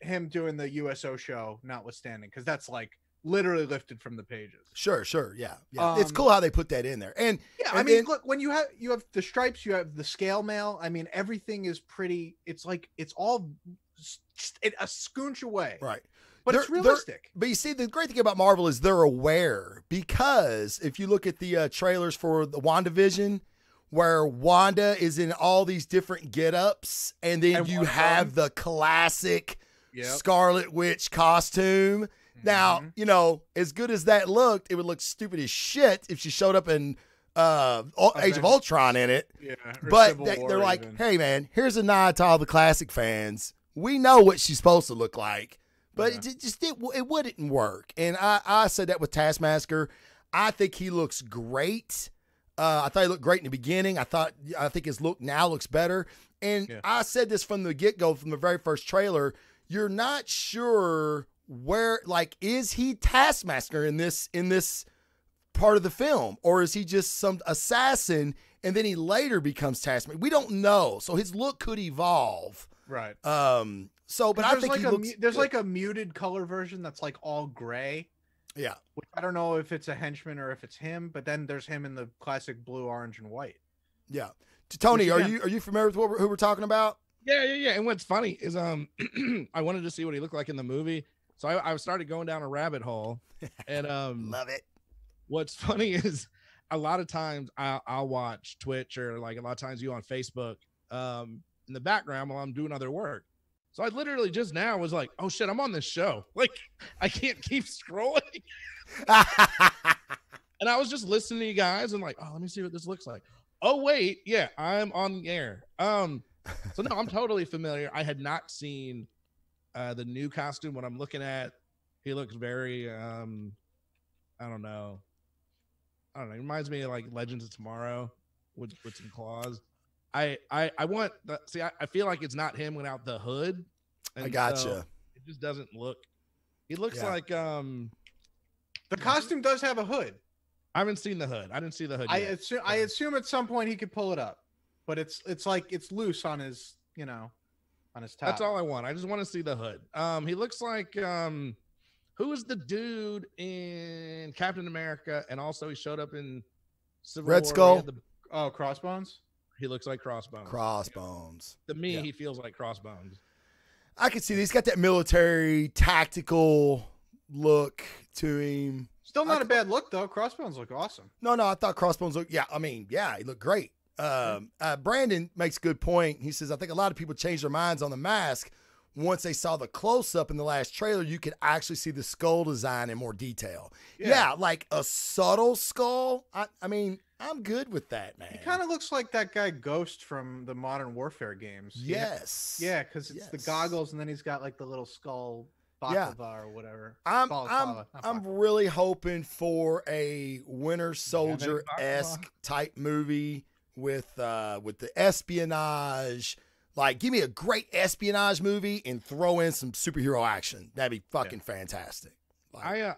[SPEAKER 3] Him doing the USO show, notwithstanding, because that's like literally lifted from the pages.
[SPEAKER 2] Sure. Yeah. It's cool how they put that in there. And yeah,
[SPEAKER 3] look, when you have the stripes, you have the scale mail. I mean, everything is pretty. It's like it's all a scoonch away.
[SPEAKER 2] Right.
[SPEAKER 3] But it's realistic.
[SPEAKER 2] But you see, the great thing about Marvel is they're aware, because if you look at the trailers for the WandaVision, where Wanda is in all these different get-ups, and then you have the classic Scarlet Witch costume. Now, as good as that looked, it would look stupid as shit if she showed up in Age of Ultron in it.
[SPEAKER 3] Yeah,
[SPEAKER 2] but they're like, hey, man, here's a nod to all the classic fans. We know what she's supposed to look like. But it wouldn't work. And I said that with Taskmaster. I think he looks great. I thought he looked great in the beginning. I think his look now looks better. And I said this from the get-go, from the very first trailer. You're not sure where, like, is he Taskmaster in this part of the film? Or is he just some assassin and then he later becomes Taskmaster? We don't know. So his look could evolve.
[SPEAKER 3] Right.
[SPEAKER 2] But I think
[SPEAKER 3] there's like a muted color version that's like all gray.
[SPEAKER 2] Yeah.
[SPEAKER 3] Which I don't know if it's a henchman or if it's him, but then there's him in the classic blue, orange, and white.
[SPEAKER 2] Yeah. Tony, are you familiar with who we're talking about?
[SPEAKER 4] Yeah. And what's funny is I wanted to see what he looked like in the movie, so I started going down a rabbit hole, and
[SPEAKER 2] love it.
[SPEAKER 4] What's funny is a lot of times I'll watch Twitch, or like a lot of times you on Facebook in the background while I'm doing other work. So I literally just now was like, oh shit, I'm on this show. Like, I can't keep scrolling. And I was just listening to you guys and like, oh, let me see what this looks like. Oh wait, yeah, I'm on the air. So no, I'm totally familiar. I had not seen the new costume. What I'm looking at, he looks very I don't know. It reminds me of like Legends of Tomorrow with some claws. I want I feel like it's not him without the hood.
[SPEAKER 2] I gotcha.
[SPEAKER 4] So it just doesn't look. He looks like
[SPEAKER 3] the costume does have a hood.
[SPEAKER 4] I haven't seen the hood. I didn't see the hood.
[SPEAKER 3] I assume at some point he could pull it up, but it's like it's loose on his on his top.
[SPEAKER 4] That's all I want. I just want to see the hood. He looks like who is the dude in Captain America, and also he showed up in Civil
[SPEAKER 2] Red
[SPEAKER 4] War.
[SPEAKER 2] Skull.
[SPEAKER 3] Crossbones.
[SPEAKER 4] He looks like Crossbones.
[SPEAKER 2] Crossbones.
[SPEAKER 4] To me, he feels like Crossbones.
[SPEAKER 2] I can see he's got that military tactical look to him.
[SPEAKER 3] Still not a bad look though. Crossbones look awesome.
[SPEAKER 2] No, I thought Crossbones look. Yeah, I mean, he looked great. Brandon makes a good point. He says, I think a lot of people change their minds on the mask once they saw the close-up in the last trailer, you could actually see the skull design in more detail. Yeah, like a subtle skull. I mean, I'm good with that, man.
[SPEAKER 3] He kind of looks like that guy Ghost from the Modern Warfare games.
[SPEAKER 2] Yes.
[SPEAKER 3] Yeah, because it's the goggles, and then he's got like the little skull baklava or whatever.
[SPEAKER 2] I'm really hoping for a Winter Soldier-esque type movie with the espionage. Like, give me a great espionage movie and throw in some superhero action. That'd be fucking fantastic. Like,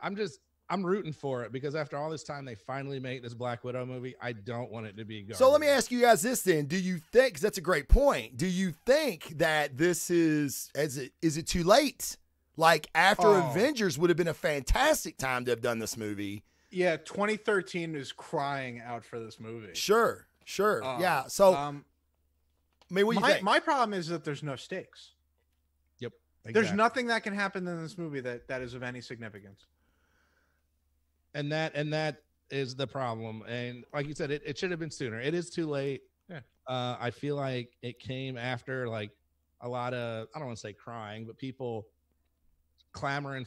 [SPEAKER 4] I'm rooting for it because after all this time, they finally made this Black Widow movie. I don't want it to be garbage.
[SPEAKER 2] So let me ask you guys this then. Do you think, because that's a great point, do you think that this is it too late? Like, after Avengers would have been a fantastic time to have done this movie.
[SPEAKER 3] Yeah, 2013 is crying out for this movie.
[SPEAKER 2] Sure. Yeah. So, I mean, what do you think?
[SPEAKER 3] My problem is that there's no stakes.
[SPEAKER 4] Yep. Exactly.
[SPEAKER 3] There's nothing that can happen in this movie that is of any significance.
[SPEAKER 4] And that is the problem. And like you said, it should have been sooner. It is too late.
[SPEAKER 3] Yeah.
[SPEAKER 4] I feel like it came after like a lot of, I don't want to say crying, but people clamoring.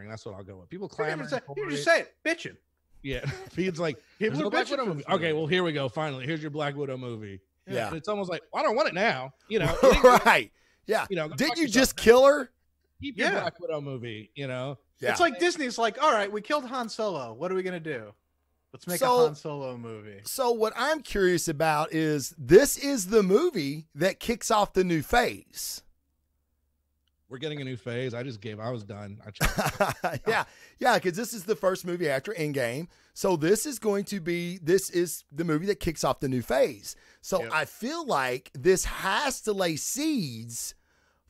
[SPEAKER 4] That's what I'll go with. People clamoring.
[SPEAKER 3] You just say it, bitching.
[SPEAKER 4] Yeah. Feeds like,
[SPEAKER 3] People are
[SPEAKER 4] Black
[SPEAKER 3] bitching
[SPEAKER 4] Widow
[SPEAKER 3] for
[SPEAKER 4] movie.
[SPEAKER 3] this
[SPEAKER 4] Okay, well, here we go. Finally, here's your Black Widow movie.
[SPEAKER 2] Yeah.
[SPEAKER 4] And it's almost like, well, I don't want it now. You know,
[SPEAKER 2] Right. Yeah.
[SPEAKER 4] You know,
[SPEAKER 2] didn't you just kill her?
[SPEAKER 4] Keep your Black Widow movie, you know?
[SPEAKER 2] Yeah.
[SPEAKER 3] It's like Disney's like, all right, we killed Han Solo. What are we going to do? Let's make a Han Solo movie.
[SPEAKER 2] So what I'm curious about is this is the movie that kicks off the new phase.
[SPEAKER 4] We're getting a new phase. I was done.
[SPEAKER 2] Yeah, because this is the first movie after Endgame. So this is the movie that kicks off the new phase. So I feel like this has to lay seeds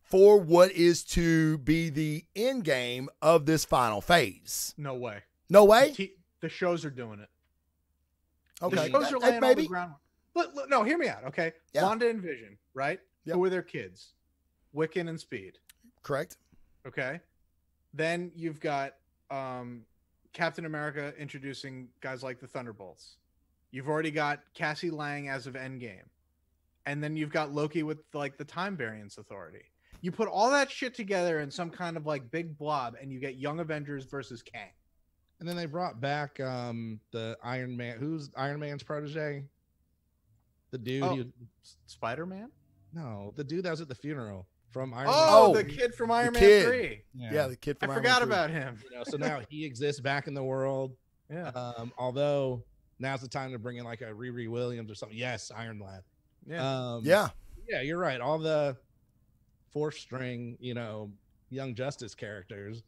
[SPEAKER 2] for what is to be the end game of this final phase.
[SPEAKER 3] No way.
[SPEAKER 2] No way?
[SPEAKER 3] The shows are doing it.
[SPEAKER 2] Okay.
[SPEAKER 3] The shows are laying all the ground. Look, no, hear me out, okay?
[SPEAKER 2] Yeah.
[SPEAKER 3] Wanda and Vision, right?
[SPEAKER 2] Yep.
[SPEAKER 3] Who are their kids? Wiccan and Speed.
[SPEAKER 2] Correct.
[SPEAKER 3] Okay. Then you've got Captain America introducing guys like the Thunderbolts. You've already got Cassie Lang as of Endgame. And then you've got Loki with like the Time Variance Authority. You put all that shit together in some kind of like big blob and you get Young Avengers versus Kang.
[SPEAKER 4] And then they brought back the Iron Man. Who's Iron Man's protege? The dude.
[SPEAKER 3] Spider-Man?
[SPEAKER 4] No, the dude that was at the funeral from Iron
[SPEAKER 3] Man.
[SPEAKER 2] The
[SPEAKER 3] kid from Iron Man 3.
[SPEAKER 2] Yeah, the kid from
[SPEAKER 3] I
[SPEAKER 2] Iron
[SPEAKER 3] forgot
[SPEAKER 2] Man 3.
[SPEAKER 3] about him.
[SPEAKER 4] You know, so now he exists back in the world.
[SPEAKER 3] Yeah.
[SPEAKER 4] Although now's the time to bring in like a Riri Williams or something. Yes, Iron Lad.
[SPEAKER 3] Yeah.
[SPEAKER 2] Yeah,
[SPEAKER 4] you're right. All the fourth string, you know, Young Justice characters.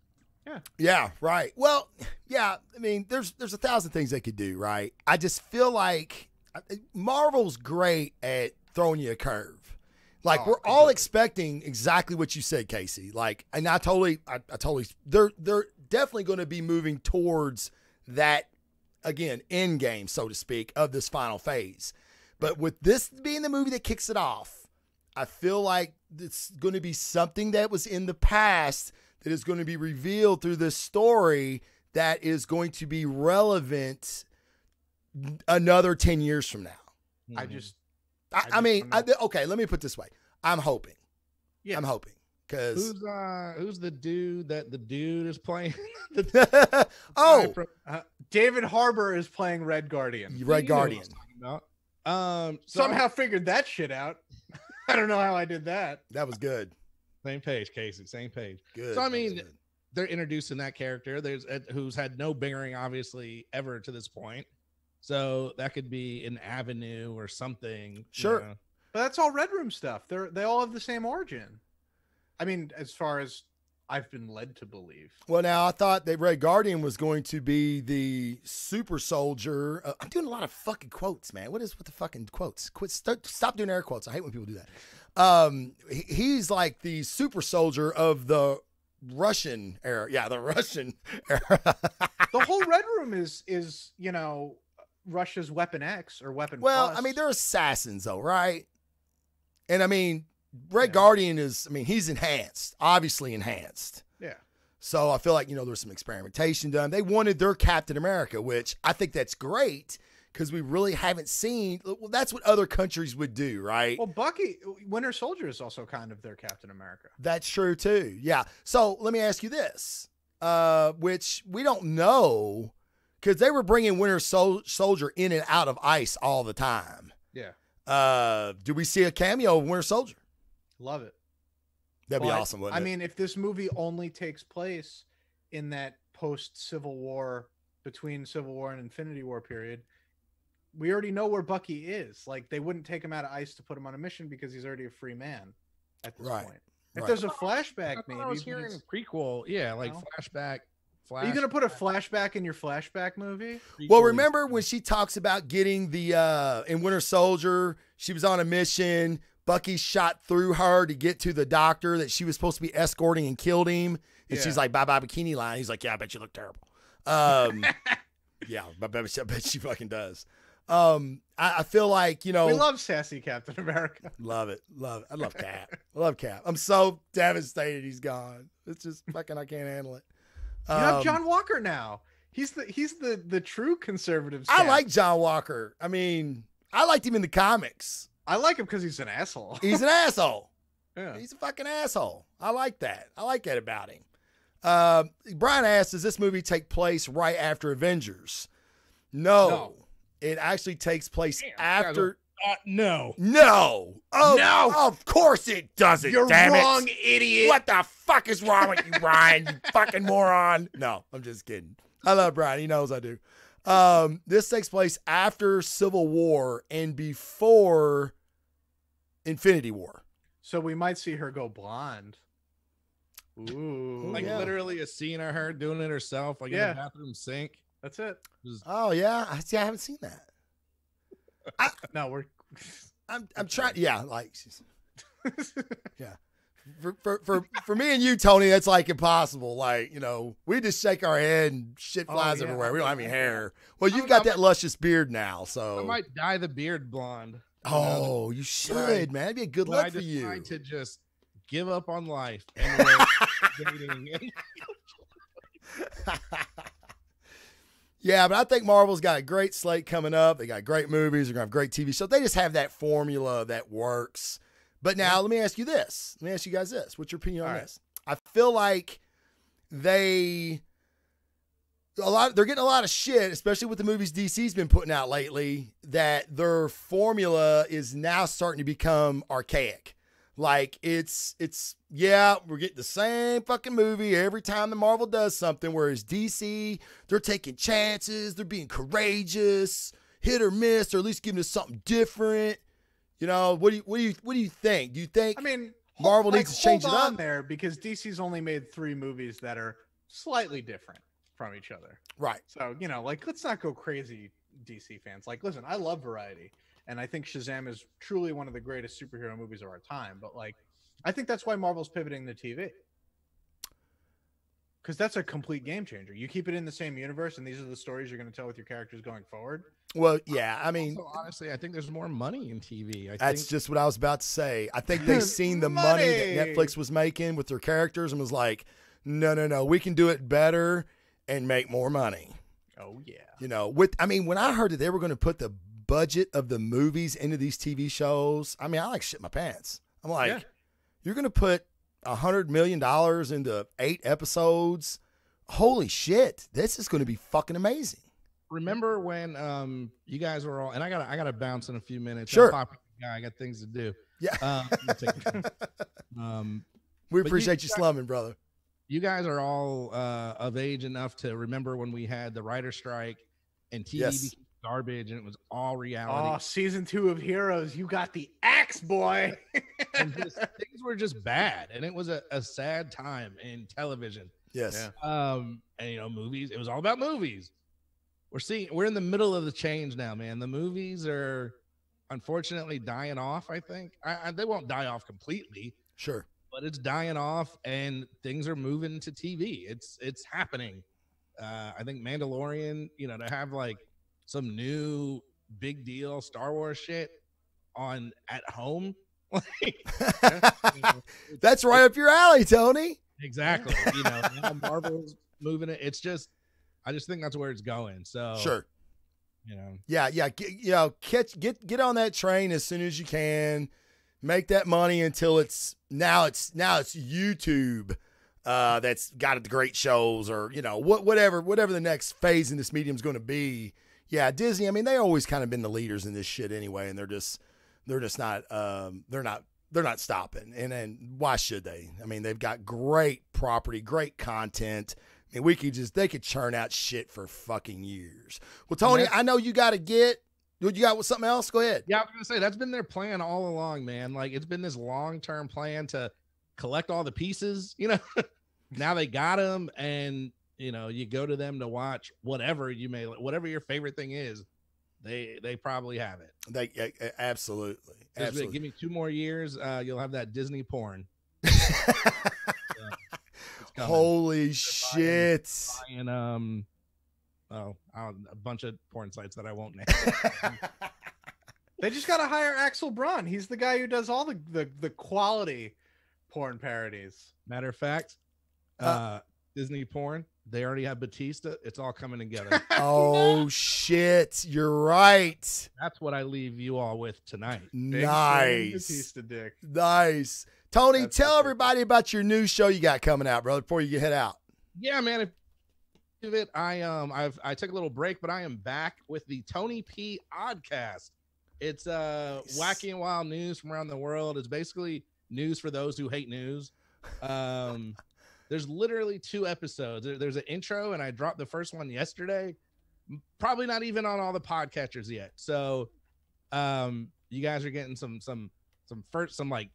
[SPEAKER 2] Yeah, right. Well, yeah, I mean, there's 1,000 things they could do, right? I just feel like Marvel's great at throwing you a curve. Like we're all expecting exactly what you said, Casey. Like, and I totally, they're definitely going to be moving towards that again, end game, so to speak, of this final phase. But with this being the movie that kicks it off, I feel like it's going to be something that was in the past that is going to be revealed through this story that is going to be relevant another 10 years from now.
[SPEAKER 3] Mm-hmm.
[SPEAKER 2] I mean, okay, let me put it this way. I'm hoping.
[SPEAKER 3] Yeah.
[SPEAKER 2] I'm hoping. Because
[SPEAKER 4] who's the dude that the dude is playing?
[SPEAKER 3] David Harbour is playing Red Guardian.
[SPEAKER 2] Red Guardian.
[SPEAKER 3] Somehow figured that shit out. I don't know how I did that.
[SPEAKER 2] That was good.
[SPEAKER 4] Same page, Casey. Same page.
[SPEAKER 2] Good.
[SPEAKER 4] So I mean, they're introducing that character. There's who's had no bearing, obviously, ever to this point. So that could be an avenue or something.
[SPEAKER 2] Sure.
[SPEAKER 4] You know.
[SPEAKER 3] But that's all Red Room stuff. They all have the same origin. I mean, as far as I've been led to believe.
[SPEAKER 2] Well, now I thought that Red Guardian was going to be the super soldier. I'm doing a lot of fucking quotes, man. What the fucking quotes? Stop doing air quotes. I hate when people do that. He's like the super soldier of the Russian era. Yeah, the Russian era.
[SPEAKER 3] The whole Red Room is Russia's Weapon X or Weapon
[SPEAKER 2] Plus.
[SPEAKER 3] I
[SPEAKER 2] mean, they're assassins though, right? And I mean, Red Guardian is, he's enhanced, obviously enhanced.
[SPEAKER 3] Yeah.
[SPEAKER 2] So I feel like, there was some experimentation done. They wanted their Captain America, which I think that's great because we really haven't seen. Well, that's what other countries would do, right?
[SPEAKER 3] Well, Bucky, Winter Soldier is also kind of their Captain America.
[SPEAKER 2] That's true too. Yeah. So let me ask you this, which we don't know, because they were bringing Winter Soldier in and out of ice all the time.
[SPEAKER 3] Yeah.
[SPEAKER 2] Do we see a cameo of Winter Soldier?
[SPEAKER 3] Love it.
[SPEAKER 2] That'd be awesome, wouldn't it?
[SPEAKER 3] I mean, if this movie only takes place in that post-Civil War, between Civil War and Infinity War period, we already know where Bucky is. Like, they wouldn't take him out of ice to put him on a mission because he's already a free man at this point. If there's a flashback, maybe.
[SPEAKER 4] I was hearing prequel. Yeah, like flashback.
[SPEAKER 3] Are you going to put a flashback in your flashback movie?
[SPEAKER 2] Well, remember when she talks about getting the, in Winter Soldier, she was on a mission. Bucky shot through her to get to the doctor that she was supposed to be escorting and killed him. And she's like, bye-bye bikini line. He's like, yeah, I bet you look terrible. Yeah, I bet she fucking does. I feel like, you know.
[SPEAKER 3] We love sassy Captain America.
[SPEAKER 2] Love it. Love it. I love Cap. I love Cap. I'm so devastated he's gone. It's just fucking, I can't handle it.
[SPEAKER 3] You have John Walker now. He's the true conservative.
[SPEAKER 2] I like John Walker. I mean, I liked him in the comics.
[SPEAKER 3] I like him because he's an asshole.
[SPEAKER 2] He's an asshole.
[SPEAKER 3] Yeah.
[SPEAKER 2] He's a fucking asshole. I like that. I like that about him. Brian asked, does this movie take place right after Avengers? No. It actually takes place after.
[SPEAKER 4] No.
[SPEAKER 2] No. Oh,
[SPEAKER 3] No.
[SPEAKER 2] Of course it doesn't.
[SPEAKER 3] You're
[SPEAKER 2] damn
[SPEAKER 3] wrong,
[SPEAKER 2] it.
[SPEAKER 3] idiot.
[SPEAKER 2] What the fuck is wrong with you, Brian? You fucking moron. No, I'm just kidding. I love Brian. He knows I do. This takes place after Civil War and before Infinity War.
[SPEAKER 3] So we might see her go blonde. Ooh.
[SPEAKER 4] Like literally a scene of her doing it herself, like in the bathroom sink.
[SPEAKER 3] That's it.
[SPEAKER 2] Oh yeah. I haven't seen that.
[SPEAKER 3] No,
[SPEAKER 2] I'm trying. Yeah. Like, yeah. For me and you, Tony, that's like impossible. Like, you know, we just shake our head and shit flies everywhere. We don't have any hair. Well, you've got that luscious beard now, so
[SPEAKER 4] I might dye the beard blonde.
[SPEAKER 2] Oh, you should, man. That'd be a good look for you.
[SPEAKER 4] I to just give up on life. Dating.
[SPEAKER 2] Yeah, but I think Marvel's got a great slate coming up. They got great movies. They're going to have great TV shows. They just have that formula that works. But now let me ask you this. Let me ask you guys this. What's your opinion on this? I feel like they're getting a lot of shit, especially with the movies DC's been putting out lately, that their formula is now starting to become archaic. Like it's we're getting the same fucking movie every time the Marvel does something, whereas DC, they're taking chances, they're being courageous, hit or miss, or at least giving us something different. You know, what do you think? Do you think Marvel needs to change it up
[SPEAKER 3] there, because DC's only made 3 movies that are slightly different from each other.
[SPEAKER 2] Right.
[SPEAKER 3] So, you know, like, let's not go crazy, DC fans. Like, listen, I love variety. And I think Shazam is truly one of the greatest superhero movies of our time. But, like, I think that's why Marvel's pivoting to TV. Because that's a complete game changer. You keep it in the same universe, and these are the stories you're going to tell with your characters going forward.
[SPEAKER 2] Well, yeah, I mean...
[SPEAKER 4] Also, honestly, I think there's more money in TV.
[SPEAKER 2] That's just what I was about to say. I think they've seen the money that Netflix was making with their characters and was like, no, we can do it better and make more money.
[SPEAKER 3] Oh, yeah.
[SPEAKER 2] You know, when I heard that they were going to put the budget of the movies into these TV shows, I like shit my pants. I'm like, you're going to put $100 million into 8 episodes? Holy shit. This is going to be fucking amazing.
[SPEAKER 4] Remember when you guys were all, and I gotta bounce in a few minutes.
[SPEAKER 2] Sure.
[SPEAKER 4] I got things to do.
[SPEAKER 2] Yeah. We appreciate you slumming, brother.
[SPEAKER 4] You guys are all of age enough to remember when we had the writer strike and TV became garbage and it was all reality.
[SPEAKER 3] Oh, season 2 of Heroes. You got the axe, boy.
[SPEAKER 4] And things were just bad. And it was a sad time in television.
[SPEAKER 2] Yes.
[SPEAKER 4] Yeah. And movies, it was all about movies. We're in the middle of the change now, man. The movies are unfortunately dying off, I think. They won't die off completely.
[SPEAKER 2] Sure.
[SPEAKER 4] But it's dying off and things are moving to TV. It's happening. I think Mandalorian, to have like some new big deal Star Wars shit on at home.
[SPEAKER 2] That's right up your alley, Tony.
[SPEAKER 4] Exactly. Now Marvel's moving it. I just think that's where it's going. So
[SPEAKER 2] sure.
[SPEAKER 4] You know.
[SPEAKER 2] Yeah, get on that train as soon as you can. Make that money until it's YouTube that's got the great shows, or whatever the next phase in this medium is going to be. Yeah, Disney. I mean, they always kind of been the leaders in this shit anyway, and they're just not they're not stopping. And why should they? I mean, they've got great property, great content. I mean, they could churn out shit for fucking years. Well, Tony, I know you got to get. You got something else? Go ahead.
[SPEAKER 4] Yeah, I was gonna say that's been their plan all along, man. Like, it's been this long-term plan to collect all the pieces. Now they got them, and you go to them to watch whatever your favorite thing is. They probably have it.
[SPEAKER 2] They absolutely.
[SPEAKER 4] Give me 2 more years, you'll have that Disney porn.
[SPEAKER 2] Holy shit!
[SPEAKER 4] Buying, a bunch of porn sites that I won't name.
[SPEAKER 3] They just got to hire Axel Braun. He's the guy who does all the quality porn parodies.
[SPEAKER 4] Matter of fact, Disney porn, they already have Batista. It's all coming together.
[SPEAKER 2] Oh shit, you're right.
[SPEAKER 4] That's what I leave you all with tonight.
[SPEAKER 2] Nice.
[SPEAKER 3] Batista dick.
[SPEAKER 2] Nice. Tony, tell everybody about your new show you got coming out, brother, before you head out.
[SPEAKER 4] Yeah, man. I took a little break, but I am back with the Tony P Oddcast. It's wacky and wild news from around the world. It's basically news for those who hate news. There's literally 2 episodes. There's an intro, and I dropped the first one yesterday. Probably not even on all the podcatchers yet. So, you guys are getting some like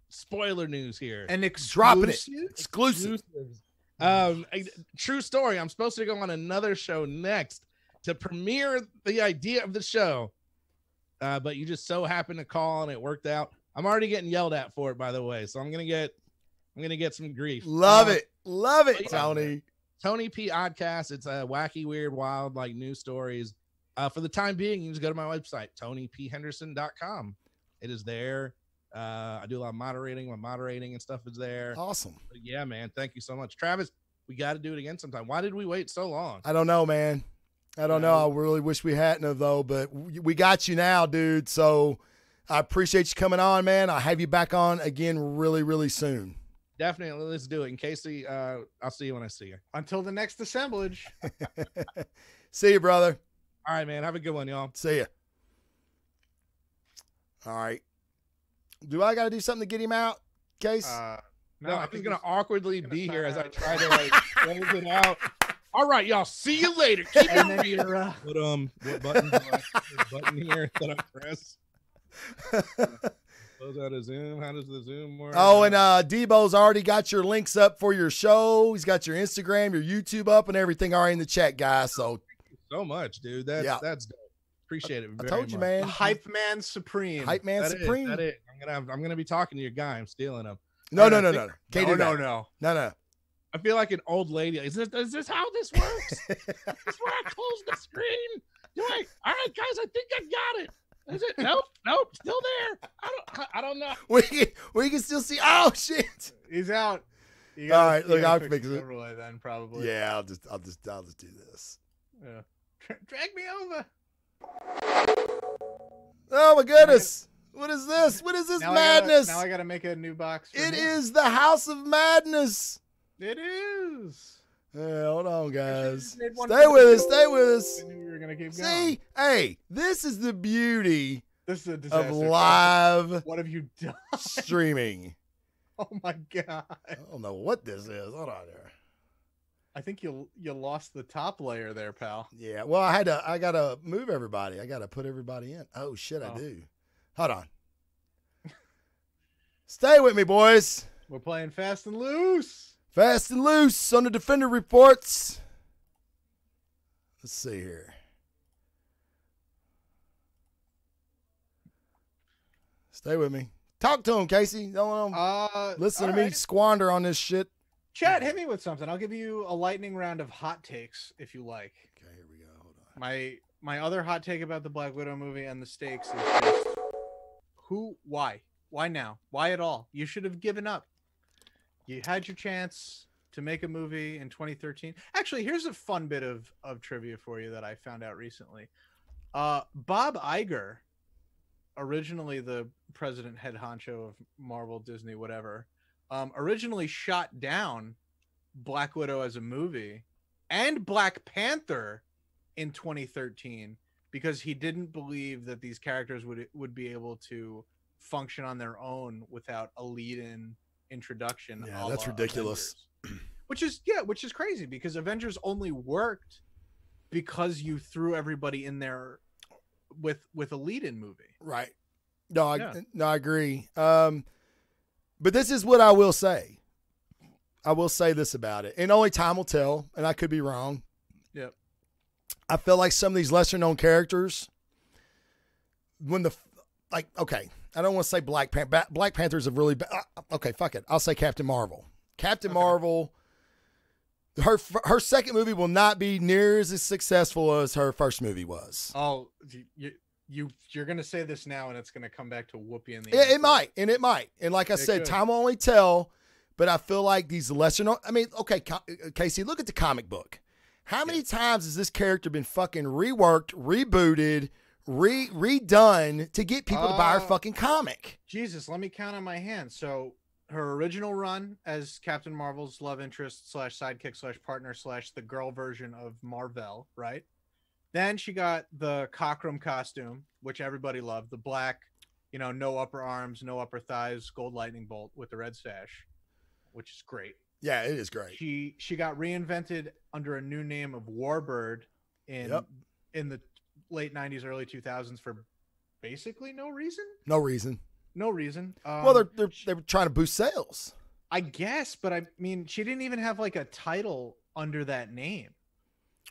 [SPEAKER 4] spoiler news here.
[SPEAKER 3] And
[SPEAKER 2] dropping it exclusive.
[SPEAKER 4] True story. I'm supposed to go on another show next to premiere the idea of the show. But you just so happened to call and it worked out. I'm already getting yelled at for it, by the way. So I'm gonna get some grief.
[SPEAKER 2] Love it, Tony.
[SPEAKER 4] Tony P Oddcast. It's a wacky, weird, wild, like news stories. For the time being, you can just go to my website, TonyPHenderson.com. It is there. I do a lot of moderating. My moderating and stuff is there.
[SPEAKER 2] Awesome.
[SPEAKER 4] But yeah, man. Thank you so much, Travis. We got to do it again sometime. Why did we wait so long?
[SPEAKER 2] I don't know, man. I don't know. I really wish we hadn't have, though, but we got you now, dude. So I appreciate you coming on, man. I'll have you back on again really, really soon.
[SPEAKER 4] Definitely. Let's do it. In Casey, I'll see you when I see you.
[SPEAKER 3] Until the next assemblage.
[SPEAKER 2] See you, brother.
[SPEAKER 4] All right, man. Have a good one, y'all.
[SPEAKER 2] See ya. All right. Do I got to do something to get him out, Case?
[SPEAKER 4] No, I'm just going to awkwardly be here as I try to close it out. All right, y'all. See you later. Keep it real. What button do I button here that I press? Close out of Zoom. How does the Zoom work?
[SPEAKER 2] Oh, and Debo's already got your links up for your show. He's got your Instagram, your YouTube up, and everything already in the chat, guys. So
[SPEAKER 4] thank you so much, dude. That's dope. Appreciate it.
[SPEAKER 2] I told you, man.
[SPEAKER 3] Hype man supreme.
[SPEAKER 2] Hype man supreme.
[SPEAKER 4] That it. I'm gonna be talking to your guy. I'm stealing him.
[SPEAKER 2] No.
[SPEAKER 3] No.
[SPEAKER 4] I feel like an old lady. Is this how this works? Is this where I close the screen? All right, guys. I think I got it. Is it? Nope. Still there. I don't know.
[SPEAKER 2] We can still see. Oh shit.
[SPEAKER 3] He's out.
[SPEAKER 2] All right. Look, I'll fix it.
[SPEAKER 3] Overlay then probably.
[SPEAKER 2] Yeah. I'll just do this.
[SPEAKER 3] Yeah. Drag me over.
[SPEAKER 2] Oh my goodness. What is this? What is this madness?
[SPEAKER 3] Now I gotta make a new box.
[SPEAKER 2] It is the House of Madness.
[SPEAKER 3] It is.
[SPEAKER 2] Yeah, hold on, guys. Stay with us.
[SPEAKER 3] I knew we were gonna keep going.
[SPEAKER 2] See, hey, this is the beauty
[SPEAKER 3] This is a disaster.
[SPEAKER 2] of live
[SPEAKER 3] What have you done?
[SPEAKER 2] streaming.
[SPEAKER 3] Oh my god.
[SPEAKER 2] I don't know what this is. Hold on here.
[SPEAKER 3] I think you lost the top layer there, pal.
[SPEAKER 2] Yeah, well, I gotta move everybody. I gotta put everybody in. Oh shit, I do. Hold on. Stay with me, boys.
[SPEAKER 3] We're playing fast and loose.
[SPEAKER 2] Fast and loose on the Defender Reports. Let's see here. Stay with me. Talk to him, Casey. Don't listen to me squander on this shit.
[SPEAKER 3] Chat, hit me with something. I'll give you a lightning round of hot takes if you like.
[SPEAKER 2] Okay, here we go. Hold on.
[SPEAKER 3] My other hot take about the Black Widow movie and the stakes is just why now? Why at all? You should have given up. You had your chance to make a movie in 2013. Actually, here's a fun bit of trivia for you that I found out recently. Bob Iger, originally the president head honcho of Marvel, Disney, whatever, originally shot down Black Widow as a movie and Black Panther in 2013 because he didn't believe that these characters would be able to function on their own without a lead-in introduction.
[SPEAKER 2] Yeah, that's ridiculous.
[SPEAKER 3] Which is crazy because Avengers only worked because you threw everybody in there with a lead-in movie.
[SPEAKER 2] Right. No, I agree. But this is what I will say. I will say this about it, and only time will tell, and I could be wrong.
[SPEAKER 3] Yep.
[SPEAKER 2] I feel like some of these lesser known characters, okay, I don't want to say Black Panther. Black Panther's a really okay, fuck it. I'll say Captain Marvel. Captain Marvel, her second movie will not be near as successful as her first movie was.
[SPEAKER 3] Oh, you're gonna say this now, and it's gonna come back to Whoopi in the
[SPEAKER 2] end. It might, and like I said, time will only tell. But I feel like these lesser known. I mean, okay, Casey, look at the comic book. How many times has this character been fucking reworked, rebooted, redone to get people to buy her fucking comic?
[SPEAKER 3] Jesus, let me count on my hands. So her original run as Captain Marvel's love interest / sidekick / partner / the girl version of Marvel, right? Then she got the Cockrum costume, which everybody loved, the black, no upper arms, no upper thighs, gold lightning bolt with the red sash, which is great.
[SPEAKER 2] Yeah, it is great.
[SPEAKER 3] She got reinvented under a new name of Warbird in the late 90s, early 2000s for basically no reason.
[SPEAKER 2] No reason.
[SPEAKER 3] Well,
[SPEAKER 2] they were trying to boost sales,
[SPEAKER 3] I guess, but I mean, she didn't even have like a title under that name.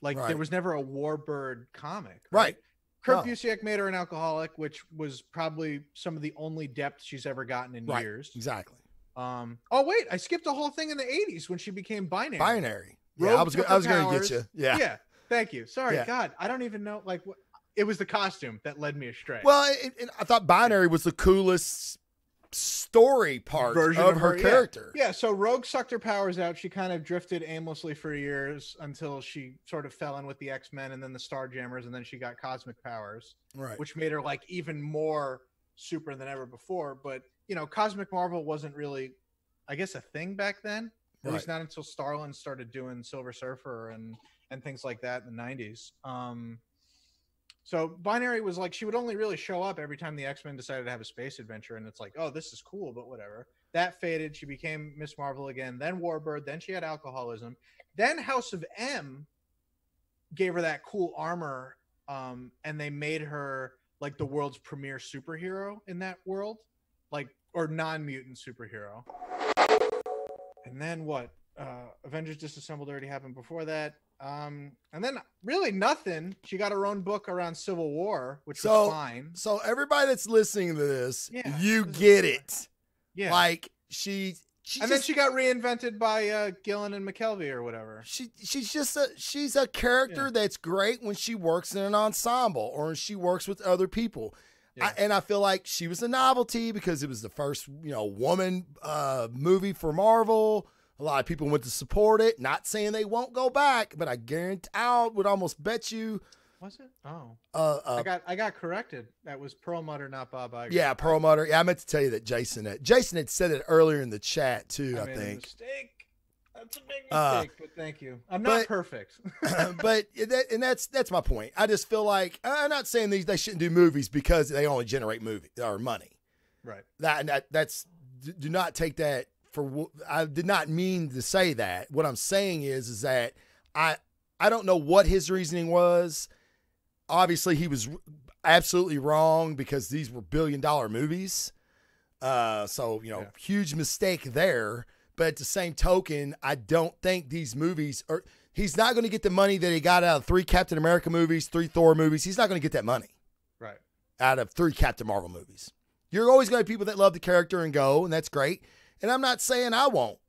[SPEAKER 3] Like there was never a Warbird comic.
[SPEAKER 2] Right.
[SPEAKER 3] Kurt Busiek made her an alcoholic, which was probably some of the only depth she's ever gotten in years.
[SPEAKER 2] Exactly.
[SPEAKER 3] Oh wait, I skipped the whole thing in the 80s when she became binary.
[SPEAKER 2] Yeah, I was going to get you.
[SPEAKER 3] Yeah. Thank you. Sorry. Yeah. God, I don't even know. Like, it was the costume that led me astray.
[SPEAKER 2] Well, I thought binary was the coolest story part version of her character.
[SPEAKER 3] Yeah. So Rogue sucked her powers out. She kind of drifted aimlessly for years until she sort of fell in with the X-Men and then the Starjammers, and then she got cosmic powers, which made her like even more super than ever before. But Cosmic Marvel wasn't really, I guess, a thing back then. At least not until Starlin started doing Silver Surfer and things like that in the 90s. So binary was like, she would only really show up every time the X-Men decided to have a space adventure. And it's like, oh, this is cool, but whatever. That faded. She became Miss Marvel again, then Warbird. Then she had alcoholism. Then House of M gave her that cool armor. And they made her like the world's premier superhero in that world, or non-mutant superhero. And then what? Avengers Disassembled already happened before that. And then really nothing. She got her own book around Civil War, which was fine.
[SPEAKER 2] So everybody that's listeing to this, you get it.
[SPEAKER 3] Yeah.
[SPEAKER 2] Like she's
[SPEAKER 3] then she got reinvented by Gillen and McKelvey or whatever.
[SPEAKER 2] She's a character that's great when she works in an ensemble or when she works with other people. Yeah. And I feel like she was a novelty because it was the first, woman movie for Marvel. A lot of people went to support it. Not saying they won't go back, but I guarantee I would almost bet you.
[SPEAKER 3] Was it? Oh, I got corrected. That was Perlmutter, not Bob Iger.
[SPEAKER 2] Yeah, Perlmutter. Yeah, I meant to tell you that Jason had said it earlier in the chat too. I think.
[SPEAKER 3] A mistake. That's a big mistake, but thank you. I'm not perfect.
[SPEAKER 2] But that's my point. I just feel like I'm not saying they shouldn't do movies because they only generate money.
[SPEAKER 3] Right.
[SPEAKER 2] That's do not take that for. I did not mean to say that. What I'm saying is that I don't know what his reasoning was. Obviously, he was absolutely wrong because these were billion-dollar movies. Huge mistake there. But at the same token, I don't think these movies are. He's not going to get the money that he got out of 3 Captain America movies, 3 Thor movies. He's not going to get that money,
[SPEAKER 3] right?
[SPEAKER 2] Out of 3 Captain Marvel movies. You're always going to have people that love the character and go, and that's great. And I'm not saying I won't,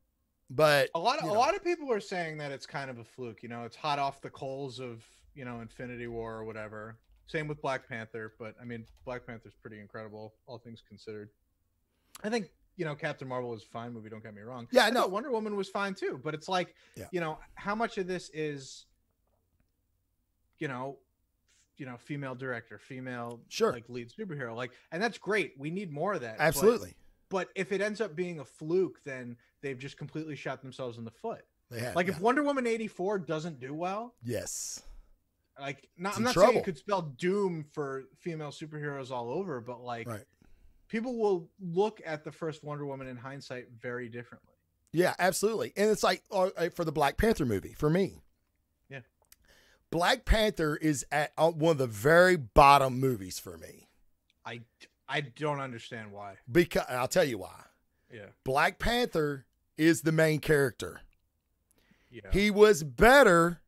[SPEAKER 2] but
[SPEAKER 3] a lot of people are saying that it's kind of a fluke. It's hot off the coals of Infinity War or whatever. Same with Black Panther, but I mean, Black Panther's pretty incredible, all things considered. I think Captain Marvel was a fine movie. Don't get me wrong.
[SPEAKER 2] Yeah,
[SPEAKER 3] I
[SPEAKER 2] no.
[SPEAKER 3] thought Wonder Woman was fine too. But it's like,
[SPEAKER 2] Yeah.
[SPEAKER 3] how much of this is, female director, female
[SPEAKER 2] Sure.
[SPEAKER 3] like lead superhero, like, and that's great. We need more of that.
[SPEAKER 2] Absolutely.
[SPEAKER 3] But if it ends up being a fluke, then they've just completely shot themselves in the foot.
[SPEAKER 2] They have.
[SPEAKER 3] Like
[SPEAKER 2] yeah.
[SPEAKER 3] if Wonder Woman 84 doesn't do well,
[SPEAKER 2] Yes.
[SPEAKER 3] like
[SPEAKER 2] It's
[SPEAKER 3] I'm
[SPEAKER 2] in
[SPEAKER 3] not
[SPEAKER 2] trouble.
[SPEAKER 3] saying it could spell doom for female superheroes all over, but like
[SPEAKER 2] Right.
[SPEAKER 3] people will look at the first Wonder Woman in hindsight very differently.
[SPEAKER 2] Yeah, absolutely. And it's like for the Black Panther movie, for me.
[SPEAKER 3] Yeah.
[SPEAKER 2] Black Panther is at one of the very bottom movies for me.
[SPEAKER 3] I don't understand why.
[SPEAKER 2] Because I'll tell you why.
[SPEAKER 3] Yeah.
[SPEAKER 2] Black Panther is the main character.
[SPEAKER 3] Yeah.
[SPEAKER 2] He was better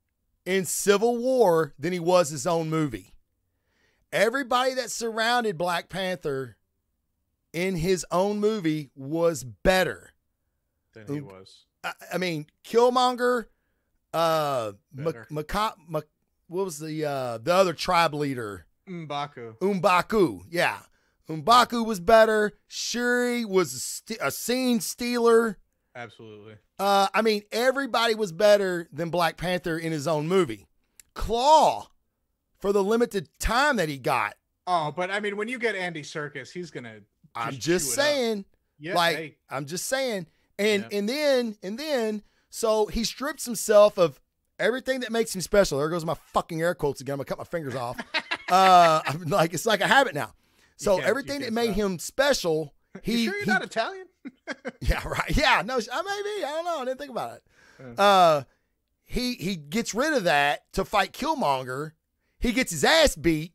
[SPEAKER 2] in Civil War than he was his own movie. Everybody that surrounded Black Panther in his own movie was better.
[SPEAKER 3] Than he was.
[SPEAKER 2] I mean, Killmonger,
[SPEAKER 3] Better.
[SPEAKER 2] what was the other tribe leader?
[SPEAKER 3] M'Baku.
[SPEAKER 2] Yeah. M'Baku was better. Shuri was a scene stealer.
[SPEAKER 3] Absolutely.
[SPEAKER 2] I mean, everybody was better than Black Panther in his own movie. Claw, for the limited time that he got.
[SPEAKER 3] Oh, but I mean, when you get Andy Serkis, he's gonna.
[SPEAKER 2] I'm just saying.
[SPEAKER 3] Yeah.
[SPEAKER 2] Like,
[SPEAKER 3] Hey.
[SPEAKER 2] I'm just saying. And then, so he strips himself of everything that makes him special. There goes my fucking air quotes again. I'm gonna cut my fingers off. I'm like, it's like a habit now. So everything that made him special,
[SPEAKER 3] You sure you're not Italian?
[SPEAKER 2] yeah, right. Yeah, no, maybe. I don't know. I didn't think about it. He gets rid of that to fight Killmonger. He gets his ass beat.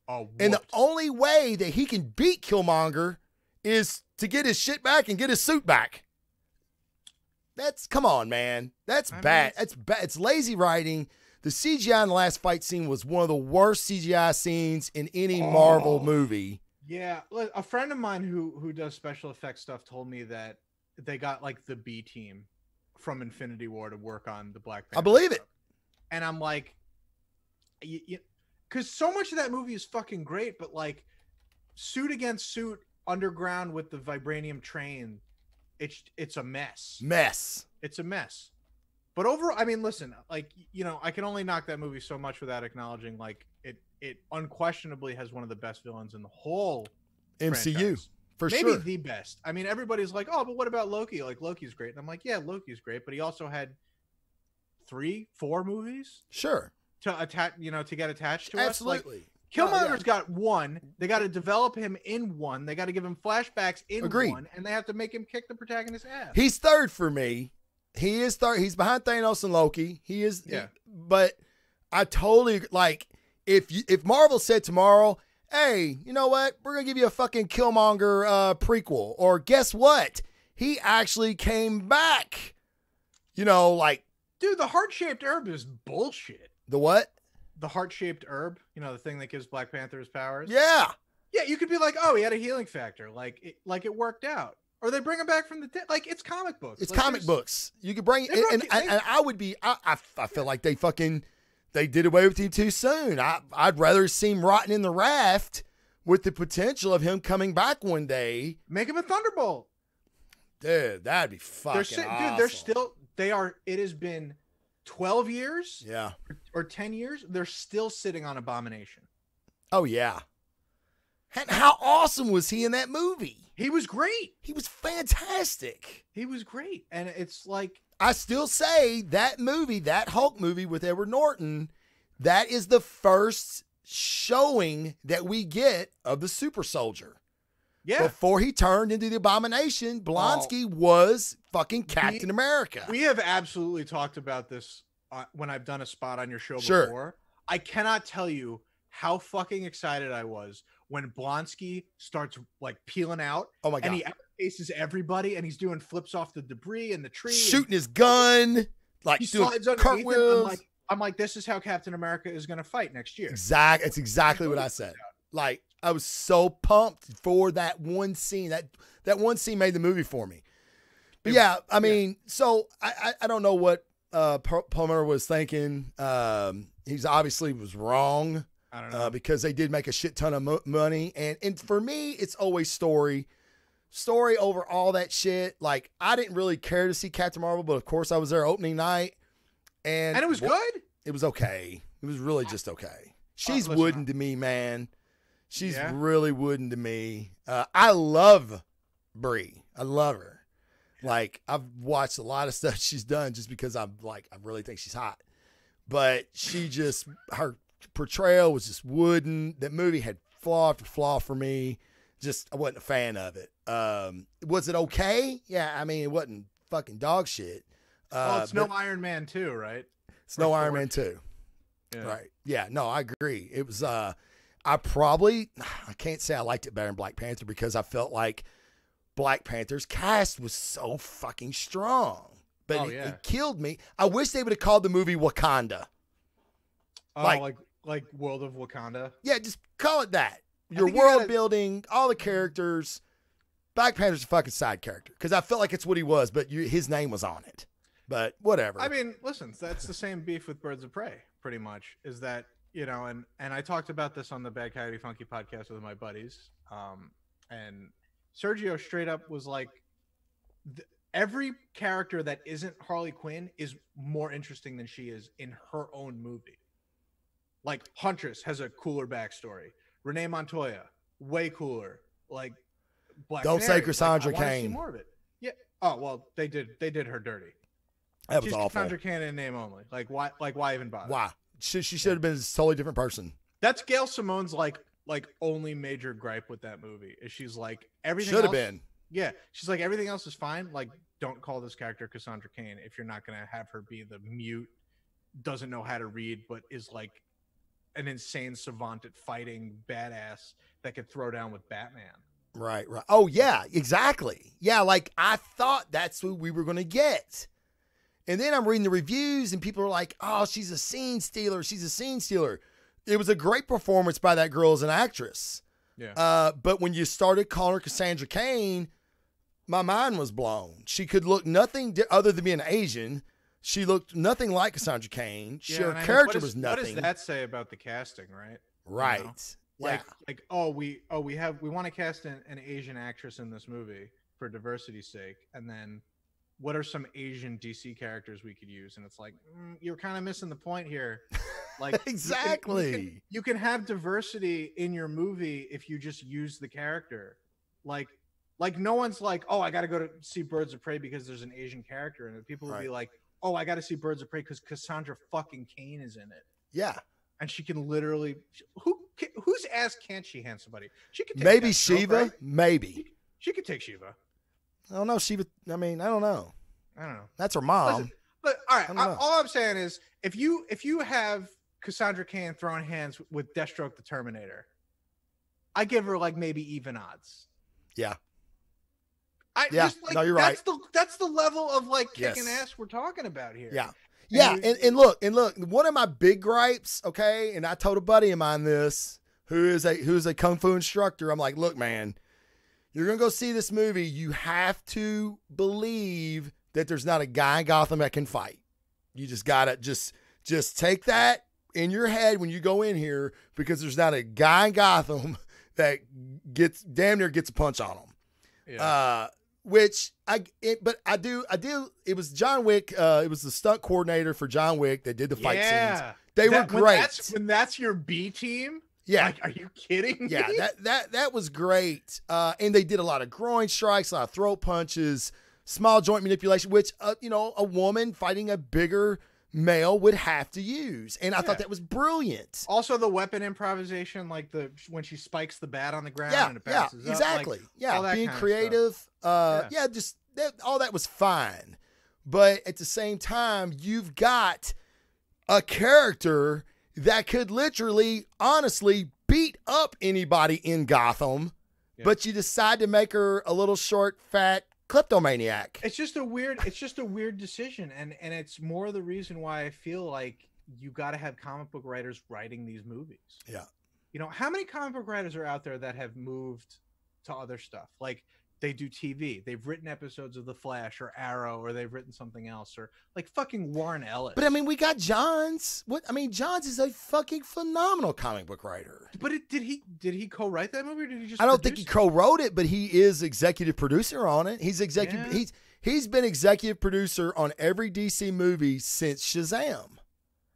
[SPEAKER 3] Oh,
[SPEAKER 2] And the only way that he can beat Killmonger is to get his shit back and get his suit back. Come on, man. That's bad. That's bad. It's lazy writing. The CGI in the last fight scene was one of the worst CGI scenes in any Marvel movie.
[SPEAKER 3] Yeah, a friend of mine who does special effects stuff told me that they got like the B team from Infinity War to work on the Black Panther.
[SPEAKER 2] I believe it.
[SPEAKER 3] stuff. And I'm like, because so much of that movie is fucking great, but like suit against suit underground with the vibranium train, it's a mess. It's a mess. But overall, I mean, listen, like, I can only knock that movie so much without acknowledging like it unquestionably has one of the best villains in the whole
[SPEAKER 2] MCU,
[SPEAKER 3] franchise.
[SPEAKER 2] for
[SPEAKER 3] Maybe
[SPEAKER 2] sure.
[SPEAKER 3] the best. I mean, everybody's like, oh, but what about Loki? Like, Loki's great. And I'm like, yeah, Loki's great, but he also had 3-4 movies
[SPEAKER 2] Sure.
[SPEAKER 3] to attach, to get attached to us.
[SPEAKER 2] Absolutely.
[SPEAKER 3] Like, Killmonger's got one. They got to develop him in one. They got to give him flashbacks in
[SPEAKER 2] Agreed.
[SPEAKER 3] one, and they have to make him kick the protagonist's ass.
[SPEAKER 2] He's third for me. He is third. He's behind Thanos and Loki. He is.
[SPEAKER 3] Yeah.
[SPEAKER 2] But I totally like if Marvel said tomorrow, hey, you know what? We're gonna give you a fucking Killmonger prequel, or guess what? He actually came back. Like,
[SPEAKER 3] Dude, the heart-shaped herb is bullshit.
[SPEAKER 2] the what?
[SPEAKER 3] The heart-shaped herb, the thing that gives Black Panther his powers.
[SPEAKER 2] Yeah.
[SPEAKER 3] Yeah, you could be like, oh, he had a healing factor. Like it worked out. Or they bring him back from the dead. Like, it's comic books.
[SPEAKER 2] It's
[SPEAKER 3] like,
[SPEAKER 2] comic books. You could bring
[SPEAKER 3] They
[SPEAKER 2] and I would be. I feel like they did away with him too soon. I'd rather see him rotting in the raft with the potential of him coming back one day.
[SPEAKER 3] Make him a Thunderbolt.
[SPEAKER 2] Dude, that'd be fucking awesome.
[SPEAKER 3] Dude, it has been 12 years
[SPEAKER 2] Yeah.
[SPEAKER 3] or 10 years. They're still sitting on Abomination.
[SPEAKER 2] Oh yeah. And how awesome was he in that movie?
[SPEAKER 3] He was great.
[SPEAKER 2] He was fantastic.
[SPEAKER 3] He was great. And it's like,
[SPEAKER 2] I still say that movie, that Hulk movie with Edward Norton, that is the first showing that we get of the super soldier.
[SPEAKER 3] yeah,
[SPEAKER 2] Before he turned into the Abomination, Blonsky was fucking Captain America.
[SPEAKER 3] we have absolutely talked about this when I've done a spot on your show
[SPEAKER 2] Sure.
[SPEAKER 3] before. I cannot tell you how fucking excited I was when Blonsky starts like peeling out.
[SPEAKER 2] Oh my God.
[SPEAKER 3] And he outpaces everybody and he's doing flips off the debris and the tree. and
[SPEAKER 2] Shooting his gun, like
[SPEAKER 3] he
[SPEAKER 2] doing
[SPEAKER 3] slides underneath him.
[SPEAKER 2] cartwheels.
[SPEAKER 3] I'm like, this is how Captain America is going to fight next year.
[SPEAKER 2] It's exactly what I said. Like, I was so pumped for that one scene. That one scene made the movie for me. But yeah, I mean, so I don't know what Palmer was thinking. He's obviously was wrong.
[SPEAKER 3] I don't know.
[SPEAKER 2] Because they did make a shit ton of money. And for me, it's always story. story over all that shit. Like, I didn't really care to see Captain Marvel, but of course I was there opening night. And
[SPEAKER 3] it was good?
[SPEAKER 2] It was okay. It was really just okay. She's
[SPEAKER 3] listen,
[SPEAKER 2] wooden to me, man. She's really wooden to me. I love Brie. I love her. Like, I've watched a lot of stuff she's done just because I really think she's hot. But her portrayal was just wooden. That movie had flaw after flaw for me. Just, I wasn't a fan of it. Was it okay? Yeah, I mean, it wasn't fucking dog shit.
[SPEAKER 3] It's no Iron Man 2, right?
[SPEAKER 2] It's no Iron Man 2.
[SPEAKER 3] Yeah.
[SPEAKER 2] Right. Yeah, no, I agree. It was, I can't say I liked it better than Black Panther because I felt like Black Panther's cast was so fucking strong. But it killed me. I wish they would have called the movie Wakanda.
[SPEAKER 3] Oh, like World of Wakanda?
[SPEAKER 2] Yeah, just call it that. Your world building, all the characters. Black Panther's a fucking side character because I felt like it's what he was, but his name was on it. But whatever.
[SPEAKER 3] I mean, listen, that's the same beef with Birds of Prey, pretty much. Is that, you know, and I talked about this on the Bad Coyote Funky podcast with my buddies. And Sergio straight up was like, every character that isn't Harley Quinn is more interesting than she is in her own movie. Like, Huntress has a cooler backstory. Renee Montoya, way cooler. Like, Black
[SPEAKER 2] Don't
[SPEAKER 3] Canary,
[SPEAKER 2] say Cassandra
[SPEAKER 3] I want to see
[SPEAKER 2] Cain.
[SPEAKER 3] more of it. Yeah. Oh well, they did her dirty.
[SPEAKER 2] That was
[SPEAKER 3] She's
[SPEAKER 2] awful.
[SPEAKER 3] Cassandra Cain in name only. Like, why even bother?
[SPEAKER 2] Why? She should have been a totally different person.
[SPEAKER 3] That's Gail Simone's like only major gripe with that movie is she's like everything
[SPEAKER 2] Should have
[SPEAKER 3] else-
[SPEAKER 2] been.
[SPEAKER 3] Yeah, she's like everything else is fine. Like, don't call this character Cassandra Cain if you're not gonna have her be the mute, doesn't know how to read, but is like an insane savant at fighting badass that could throw down with Batman.
[SPEAKER 2] Right. Oh, yeah, exactly. Yeah, like, I thought that's what we were going to get. And then I'm reading the reviews, and people are like, oh, she's a scene stealer. She's a scene stealer. It was a great performance by that girl as an actress.
[SPEAKER 3] Yeah.
[SPEAKER 2] But when you started calling her Cassandra Cain, my mind was blown. She could look nothing other than being Asian. She looked nothing like Cassandra Cain. Her character was nothing.
[SPEAKER 3] What does that say about the casting, right?
[SPEAKER 2] Right.
[SPEAKER 3] You know? Like we want to cast an Asian actress in this movie for diversity's sake, and then what are some Asian DC characters we could use? And it's like, you're kind of missing the point here. Like,
[SPEAKER 2] exactly.
[SPEAKER 3] You can have diversity in your movie if you just use the character. Like no one's like, oh, I got to go to see Birds of Prey because there's an Asian character in it. People would be like, oh, I got to see Birds of Prey because Cassandra fucking Cain is in it.
[SPEAKER 2] Yeah.
[SPEAKER 3] And she can literally, whose ass can't she hand somebody? She could take
[SPEAKER 2] maybe
[SPEAKER 3] that
[SPEAKER 2] Shiva,
[SPEAKER 3] girl, right?
[SPEAKER 2] maybe.
[SPEAKER 3] She could take Shiva.
[SPEAKER 2] I don't know. Shiva. I mean, I don't know.
[SPEAKER 3] I don't know.
[SPEAKER 2] That's her mom.
[SPEAKER 3] Listen, but all right, all I'm saying is, if you have Cassandra Cain throwing hands with Deathstroke the Terminator, I give her like maybe even odds.
[SPEAKER 2] Yeah.
[SPEAKER 3] No,
[SPEAKER 2] you're right.
[SPEAKER 3] That's the level of like kicking ass we're talking about here.
[SPEAKER 2] Yeah. Yeah, and look, one of my big gripes, okay, and I told a buddy of mine this, who's a kung fu instructor. I'm like, look, man, you're gonna go see this movie. You have to believe that there's not a guy in Gotham that can fight. You just gotta just take that in your head when you go in here, because there's not a guy in Gotham that damn near gets a punch on him.
[SPEAKER 3] Yeah.
[SPEAKER 2] I do. It was John Wick. It was the stunt coordinator for John Wick that did the fight scenes. They were great.
[SPEAKER 3] When that's your B team.
[SPEAKER 2] Yeah.
[SPEAKER 3] Like, are you kidding me?
[SPEAKER 2] Yeah. That was great. And they did a lot of groin strikes, a lot of throat punches, small joint manipulation, which a woman fighting a bigger male would have to use. And I thought that was brilliant.
[SPEAKER 3] Also, the weapon improvisation, like when she spikes the bat on the ground and it bounces
[SPEAKER 2] exactly.
[SPEAKER 3] up, like,
[SPEAKER 2] being creative. All that was fine. But at the same time, you've got a character that could literally, honestly, beat up anybody in Gotham, but you decide to make her a little short, fat kleptomaniac.
[SPEAKER 3] It's just a weird decision, and it's more the reason why I feel like you got to have comic book writers writing these movies.
[SPEAKER 2] Yeah.
[SPEAKER 3] How many comic book writers are out there that have moved to other stuff? Like they do TV. They've written episodes of The Flash or Arrow, or they've written something else, or like fucking Warren Ellis.
[SPEAKER 2] But I mean, we got Johns. Johns is a fucking phenomenal comic book writer.
[SPEAKER 3] But did he co-write that movie, or did he just?
[SPEAKER 2] I don't think he co-wrote it, but he is executive producer on it. He's executive.
[SPEAKER 3] Yeah.
[SPEAKER 2] He's been executive producer on every DC movie since Shazam.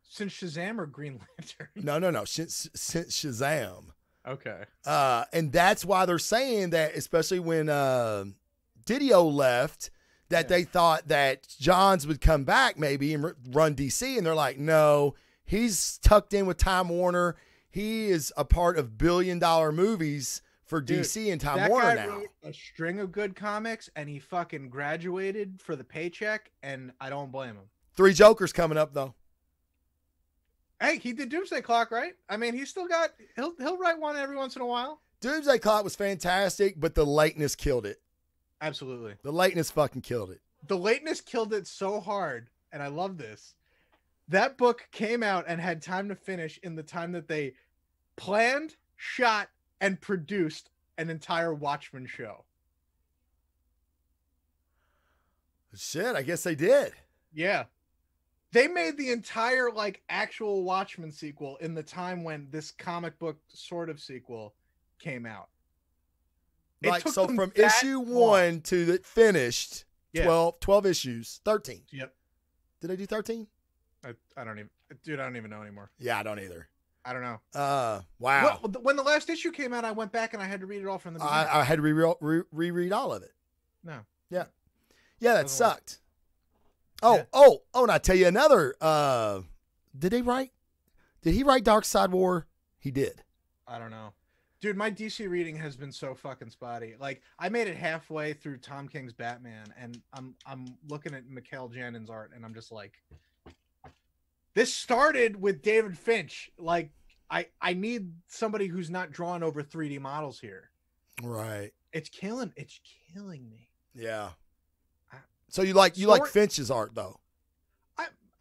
[SPEAKER 3] Since Shazam or Green Lantern?
[SPEAKER 2] No. Since Shazam.
[SPEAKER 3] Okay.
[SPEAKER 2] And that's why they're saying that, especially when Didio left, that they thought that Johns would come back maybe and run DC, and they're like, no, he's tucked in with Time Warner. He is a part of billion-dollar movies for DC and Time Warner
[SPEAKER 3] guy
[SPEAKER 2] now.
[SPEAKER 3] Wrote a string of good comics, and he fucking graduated for the paycheck, and I don't blame him.
[SPEAKER 2] 3 Jokers coming up though.
[SPEAKER 3] Hey, he did Doomsday Clock, right? I mean, he's still got. He'll write one every once in a while.
[SPEAKER 2] Doomsday Clock was fantastic, but the lateness killed it.
[SPEAKER 3] Absolutely.
[SPEAKER 2] The lateness fucking killed it.
[SPEAKER 3] The lateness killed it so hard, and I love this. That book came out and had time to finish in the time that they planned, shot, and produced an entire Watchmen show.
[SPEAKER 2] Shit, I guess they did.
[SPEAKER 3] Yeah. They made the entire like actual Watchmen sequel in the time when this comic book sort of sequel came out.
[SPEAKER 2] Like, so from issue 1 to the finished, 12 issues, 13.
[SPEAKER 3] Yep.
[SPEAKER 2] Did I do 13?
[SPEAKER 3] I don't even know anymore.
[SPEAKER 2] Yeah, I don't either.
[SPEAKER 3] I don't know.
[SPEAKER 2] Wow.
[SPEAKER 3] Well, when the last issue came out, I went back and I had to read it all from the beginning.
[SPEAKER 2] I had to reread all of it.
[SPEAKER 3] No.
[SPEAKER 2] Yeah. Yeah, that sucked.
[SPEAKER 3] Yeah.
[SPEAKER 2] And I tell you another. Did he write Dark Side War? He did.
[SPEAKER 3] I don't know. Dude, my DC reading has been so fucking spotty. Like, I made it halfway through Tom King's Batman, and I'm looking at Mikhail Janin's art, and I'm just like, this started with David Finch. Like, I need somebody who's not drawn over 3D models here.
[SPEAKER 2] Right.
[SPEAKER 3] It's killing me.
[SPEAKER 2] Yeah. So you like Finch's art though?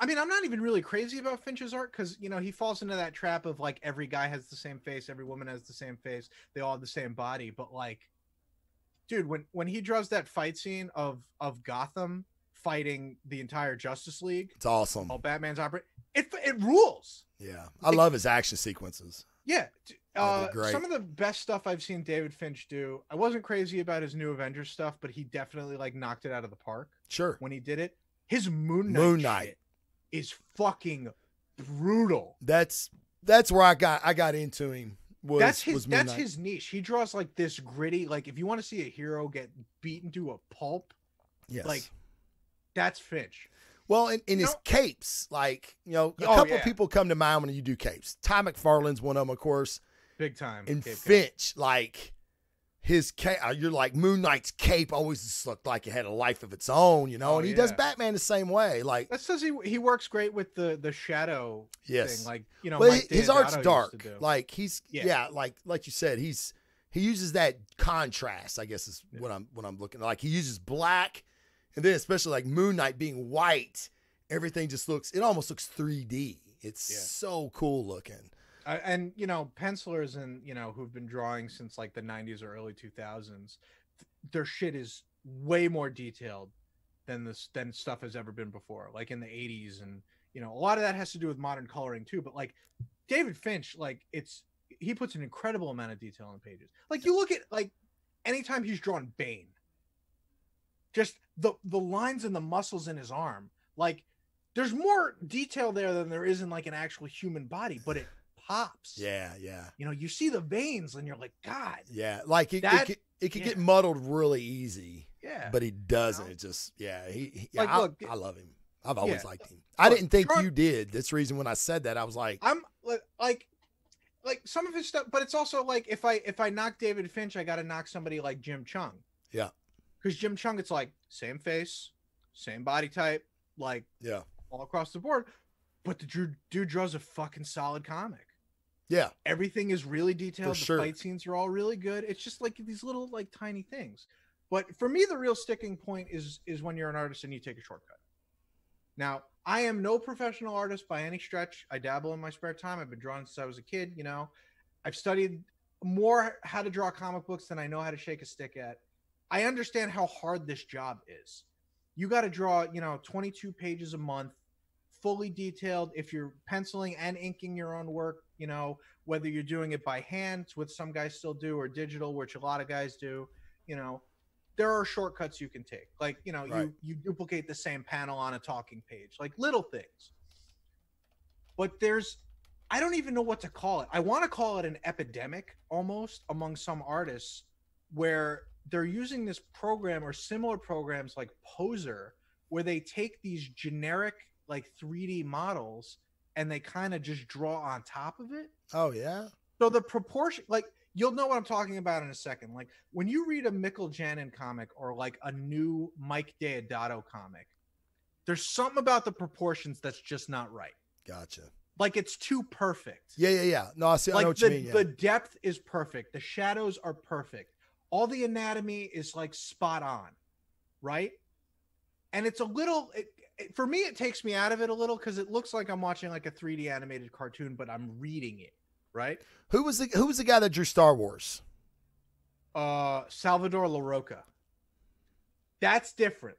[SPEAKER 3] I mean, I'm not even really crazy about Finch's art because, you know, he falls into that trap of like every guy has the same face, every woman has the same face, they all have the same body. But like, dude, when he draws that fight scene of Gotham fighting the entire Justice League,
[SPEAKER 2] it's awesome.
[SPEAKER 3] All Batman's it rules.
[SPEAKER 2] Yeah, I love his action sequences.
[SPEAKER 3] Yeah,
[SPEAKER 2] great.
[SPEAKER 3] Some of the best stuff I've seen David Finch do. I wasn't crazy about his New Avengers stuff, but he definitely like knocked it out of the park.
[SPEAKER 2] Sure.
[SPEAKER 3] When he did it, his Moon Knight shit is fucking brutal.
[SPEAKER 2] That's where I got into him.
[SPEAKER 3] That's his niche. He draws like this gritty. Like if you want to see a hero get beaten to a pulp,
[SPEAKER 2] yes,
[SPEAKER 3] like that's Finch.
[SPEAKER 2] Well, in his capes, like, you know, a couple of people come to mind when you do capes. Ty McFarlane's one of them, of course.
[SPEAKER 3] Big time.
[SPEAKER 2] And Finch, like, his cape, you're like, Moon Knight's cape always just looked like it had a life of its own, you know? And he does Batman the same way. Like,
[SPEAKER 3] that says he works great with the shadow thing. Like, you know,
[SPEAKER 2] well,
[SPEAKER 3] Mike
[SPEAKER 2] his art's
[SPEAKER 3] Deodato
[SPEAKER 2] dark.
[SPEAKER 3] used to do.
[SPEAKER 2] Like, he's, like you said, he uses that contrast, I guess is what I'm looking at. Like, he uses black. And then especially like Moon Knight being white, everything just it almost looks 3D. It's so cool looking.
[SPEAKER 3] And, you know, pencilers and, you know, who've been drawing since like the 90s or early 2000s, their shit is way more detailed than stuff has ever been before. Like in the 80s. And, you know, a lot of that has to do with modern coloring too. But like David Finch, like he puts an incredible amount of detail on pages. Like you look at like anytime he's drawn Bane, just the lines and the muscles in his arm, like there's more detail there than there is in like an actual human body, but it pops.
[SPEAKER 2] Yeah.
[SPEAKER 3] You know, you see the veins and you're like, God.
[SPEAKER 2] Yeah, like it could get muddled really easy.
[SPEAKER 3] Yeah.
[SPEAKER 2] But he doesn't.
[SPEAKER 3] You know?
[SPEAKER 2] It just,
[SPEAKER 3] like,
[SPEAKER 2] I love him. I've always liked him. I didn't think you did. That's the reason when I said that, I was like,
[SPEAKER 3] I'm like some of his stuff, but it's also like if I knock David Finch, I got to knock somebody like Jim Chung.
[SPEAKER 2] Yeah.
[SPEAKER 3] Because Jim Chung, it's like same face, same body type, like all across the board. But the dude draws a fucking solid comic.
[SPEAKER 2] Yeah.
[SPEAKER 3] Everything is really detailed.
[SPEAKER 2] For sure.
[SPEAKER 3] Fight scenes are all really good. It's just like these little like tiny things. But for me, the real sticking point is when you're an artist and you take a shortcut. Now, I am no professional artist by any stretch. I dabble in my spare time. I've been drawing since I was a kid, you know. I've studied more how to draw comic books than I know how to shake a stick at. I understand how hard this job is. You got to draw, 22 pages a month, fully detailed. If you're penciling and inking your own work, whether you're doing it by hand, which some guys still do, or digital, which a lot of guys do, there are shortcuts you can take. Like,
[SPEAKER 2] Right.
[SPEAKER 3] you duplicate the same panel on a talking page, like little things. But I don't even know what to call it. I want to call it an epidemic almost among some artists where they're using this program or similar programs like Poser, where they take these generic like 3D models and they kind of just draw on top of it.
[SPEAKER 2] Oh yeah.
[SPEAKER 3] So the proportion, like, you'll know what I'm talking about in a second. Like when you read a Mikkel Janin comic or like a new Mike Deodato comic, there's something about the proportions that's just not right.
[SPEAKER 2] Gotcha.
[SPEAKER 3] Like it's too perfect.
[SPEAKER 2] Yeah. No, I see. I
[SPEAKER 3] Like
[SPEAKER 2] know what you mean. Yeah.
[SPEAKER 3] the depth is perfect. The shadows are perfect. All the anatomy is like spot on, right? And it's a little, for me, it takes me out of it a little because it looks like I'm watching like a 3D animated cartoon, but I'm reading it, right?
[SPEAKER 2] Who was the guy that drew Star Wars?
[SPEAKER 3] Salvador LaRocca. That's different.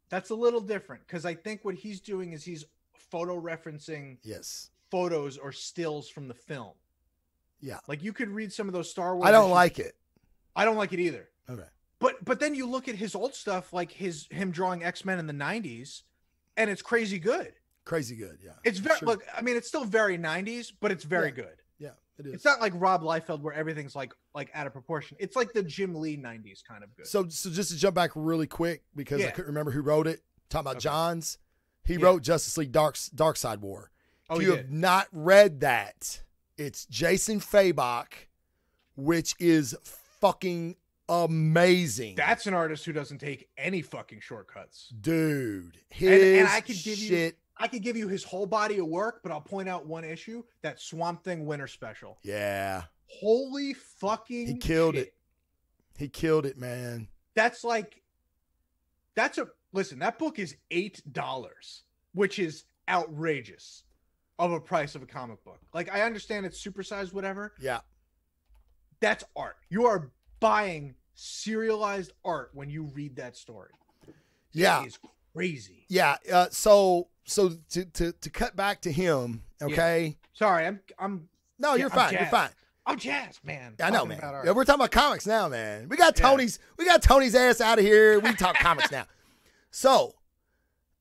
[SPEAKER 3] That's a little different because I think what he's doing is he's photo referencing
[SPEAKER 2] Yes.
[SPEAKER 3] photos or stills from the film.
[SPEAKER 2] Yeah.
[SPEAKER 3] Like you could read some of those Star Wars.
[SPEAKER 2] I don't
[SPEAKER 3] issues.
[SPEAKER 2] like it.
[SPEAKER 3] I don't like it either.
[SPEAKER 2] Okay.
[SPEAKER 3] But then you look at his old stuff, like him drawing X-Men in the 90s, and it's crazy good.
[SPEAKER 2] Crazy good. Yeah.
[SPEAKER 3] It's very
[SPEAKER 2] Sure.
[SPEAKER 3] look. I mean, it's still very 90s, but it's very
[SPEAKER 2] Yeah.
[SPEAKER 3] good.
[SPEAKER 2] Yeah, it is.
[SPEAKER 3] It's not like Rob Liefeld where everything's like out of proportion. It's like the Jim Lee 90s kind of good.
[SPEAKER 2] So just to jump back really quick because I
[SPEAKER 3] Yeah.
[SPEAKER 2] couldn't remember who wrote it. Talking about
[SPEAKER 3] Okay.
[SPEAKER 2] Johns. He
[SPEAKER 3] Yeah.
[SPEAKER 2] wrote Justice League Dark Side War.
[SPEAKER 3] Oh,
[SPEAKER 2] If
[SPEAKER 3] he
[SPEAKER 2] you
[SPEAKER 3] did.
[SPEAKER 2] have not read that, it's Jason Fabok, which is fucking amazing.
[SPEAKER 3] That's an artist who doesn't take any fucking shortcuts.
[SPEAKER 2] Dude. His
[SPEAKER 3] And I could give
[SPEAKER 2] shit.
[SPEAKER 3] I could give you his whole body of work, but I'll point out one issue: that Swamp Thing Winter Special.
[SPEAKER 2] Yeah.
[SPEAKER 3] Holy fucking!
[SPEAKER 2] He killed
[SPEAKER 3] shit.
[SPEAKER 2] it. He killed it, man.
[SPEAKER 3] Listen. That book is $8, which is outrageous of a price of a comic book. Like I understand it's supersized, whatever.
[SPEAKER 2] Yeah.
[SPEAKER 3] That's art. You are buying serialized art when you read that story.
[SPEAKER 2] Yeah.
[SPEAKER 3] It is crazy.
[SPEAKER 2] Yeah. So to cut back to him, okay?
[SPEAKER 3] Sorry, I'm
[SPEAKER 2] No, you're
[SPEAKER 3] I'm
[SPEAKER 2] fine. You're
[SPEAKER 3] jazzed.
[SPEAKER 2] fine.
[SPEAKER 3] I'm jazzed, man.
[SPEAKER 2] I know,
[SPEAKER 3] Talking
[SPEAKER 2] man.
[SPEAKER 3] about art.
[SPEAKER 2] Yeah, we're talking about comics now, man. We got
[SPEAKER 3] Yeah.
[SPEAKER 2] Tony's ass out of here. We talk comics now. So,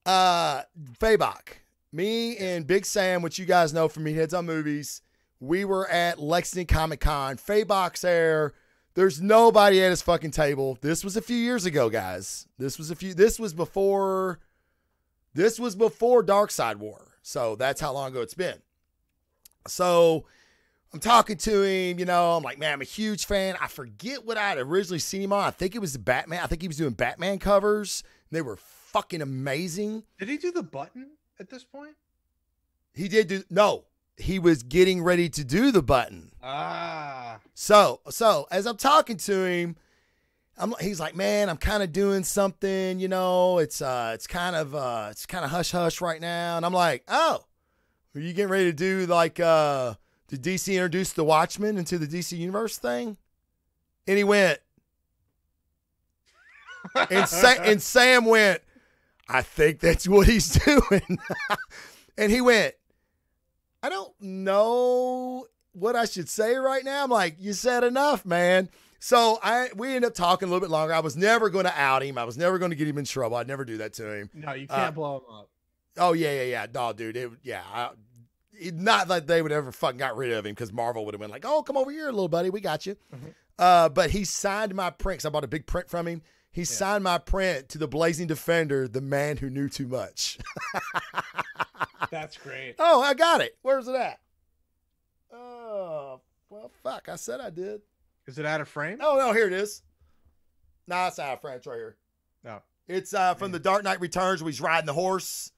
[SPEAKER 2] Fabok, me and Big Sam, which you guys know from Meatheads on Movies, we were at Lexington Comic Con. Fabok's there. There's nobody at his fucking table. This was a few years ago, guys. This was before Dark Side War. So that's how long ago it's been. So I'm talking to him, I'm like, man, I'm a huge fan. I forget what I had originally seen him on. I think it was the Batman. I think he was doing Batman covers. They were fucking amazing.
[SPEAKER 3] Did he do the button at this point?
[SPEAKER 2] He was getting ready to do the button.
[SPEAKER 3] Ah.
[SPEAKER 2] So as I'm talking to him, he's like, man, I'm kind of doing something, it's kind of hush hush right now. And I'm like, oh, are you getting ready to do like, did DC introduce the Watchmen into the DC universe thing? And he went, and Sam went, I think that's what he's doing. And he went, I don't know what I should say right now. I'm like, you said enough, man. So we ended up talking a little bit longer. I was never going to out him. I was never going to get him in trouble. I'd never do that to him.
[SPEAKER 3] No, you can't blow him up.
[SPEAKER 2] Oh, yeah. No, dude. Not like they would ever fucking got rid of him because Marvel would have been like, oh, come over here, little buddy. We got you.
[SPEAKER 3] Mm-hmm.
[SPEAKER 2] But he signed my print because I bought a big print from him. He signed my print to the Blazing Defender, The Man Who Knew Too Much.
[SPEAKER 3] That's great.
[SPEAKER 2] Oh, I got it. Where's it at? Oh, well, fuck. I said I did.
[SPEAKER 3] Is it out of frame?
[SPEAKER 2] Oh, no, here it is. Nah, it's not a French right here.
[SPEAKER 3] No.
[SPEAKER 2] It's from The Dark Knight Returns where he's riding the horse.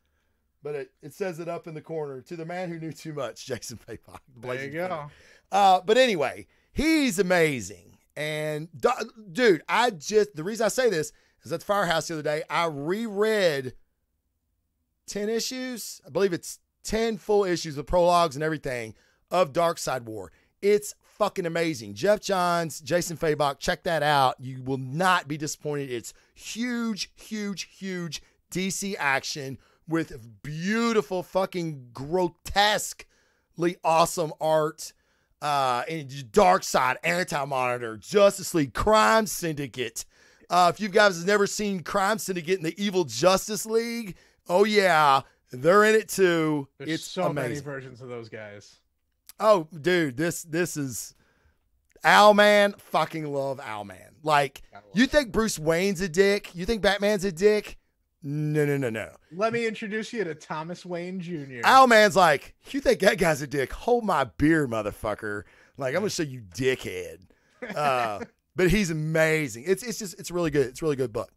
[SPEAKER 2] But it says it up in the corner. To the Man Who Knew Too Much, Jason Fabok.
[SPEAKER 3] There you go.
[SPEAKER 2] But anyway, he's amazing. And dude, the reason I say this is at the Firehouse the other day, I reread 10 issues. I believe it's 10 full issues with prologues and everything of Dark Side War. It's fucking amazing. Jeff Johns, Jason Fabok, check that out. You will not be disappointed. It's huge, huge, huge DC action with beautiful, fucking grotesquely awesome art. And Dark Side, Anti-Monitor, Justice League, Crime Syndicate. If you guys have never seen Crime Syndicate and the Evil Justice League, oh yeah, they're in it too.
[SPEAKER 3] There's
[SPEAKER 2] it's
[SPEAKER 3] so
[SPEAKER 2] amazing.
[SPEAKER 3] many versions of those guys.
[SPEAKER 2] Oh, dude, this is Owlman. Fucking love Owlman. Like, you think Bruce Wayne's a dick? You think Batman's a dick? No.
[SPEAKER 3] Let me introduce you to Thomas Wayne Jr.
[SPEAKER 2] Owlman's like, you think that guy's a dick? Hold my beer, motherfucker. Like, I'm gonna show you dickhead. But he's amazing. It's really good. It's a really good book.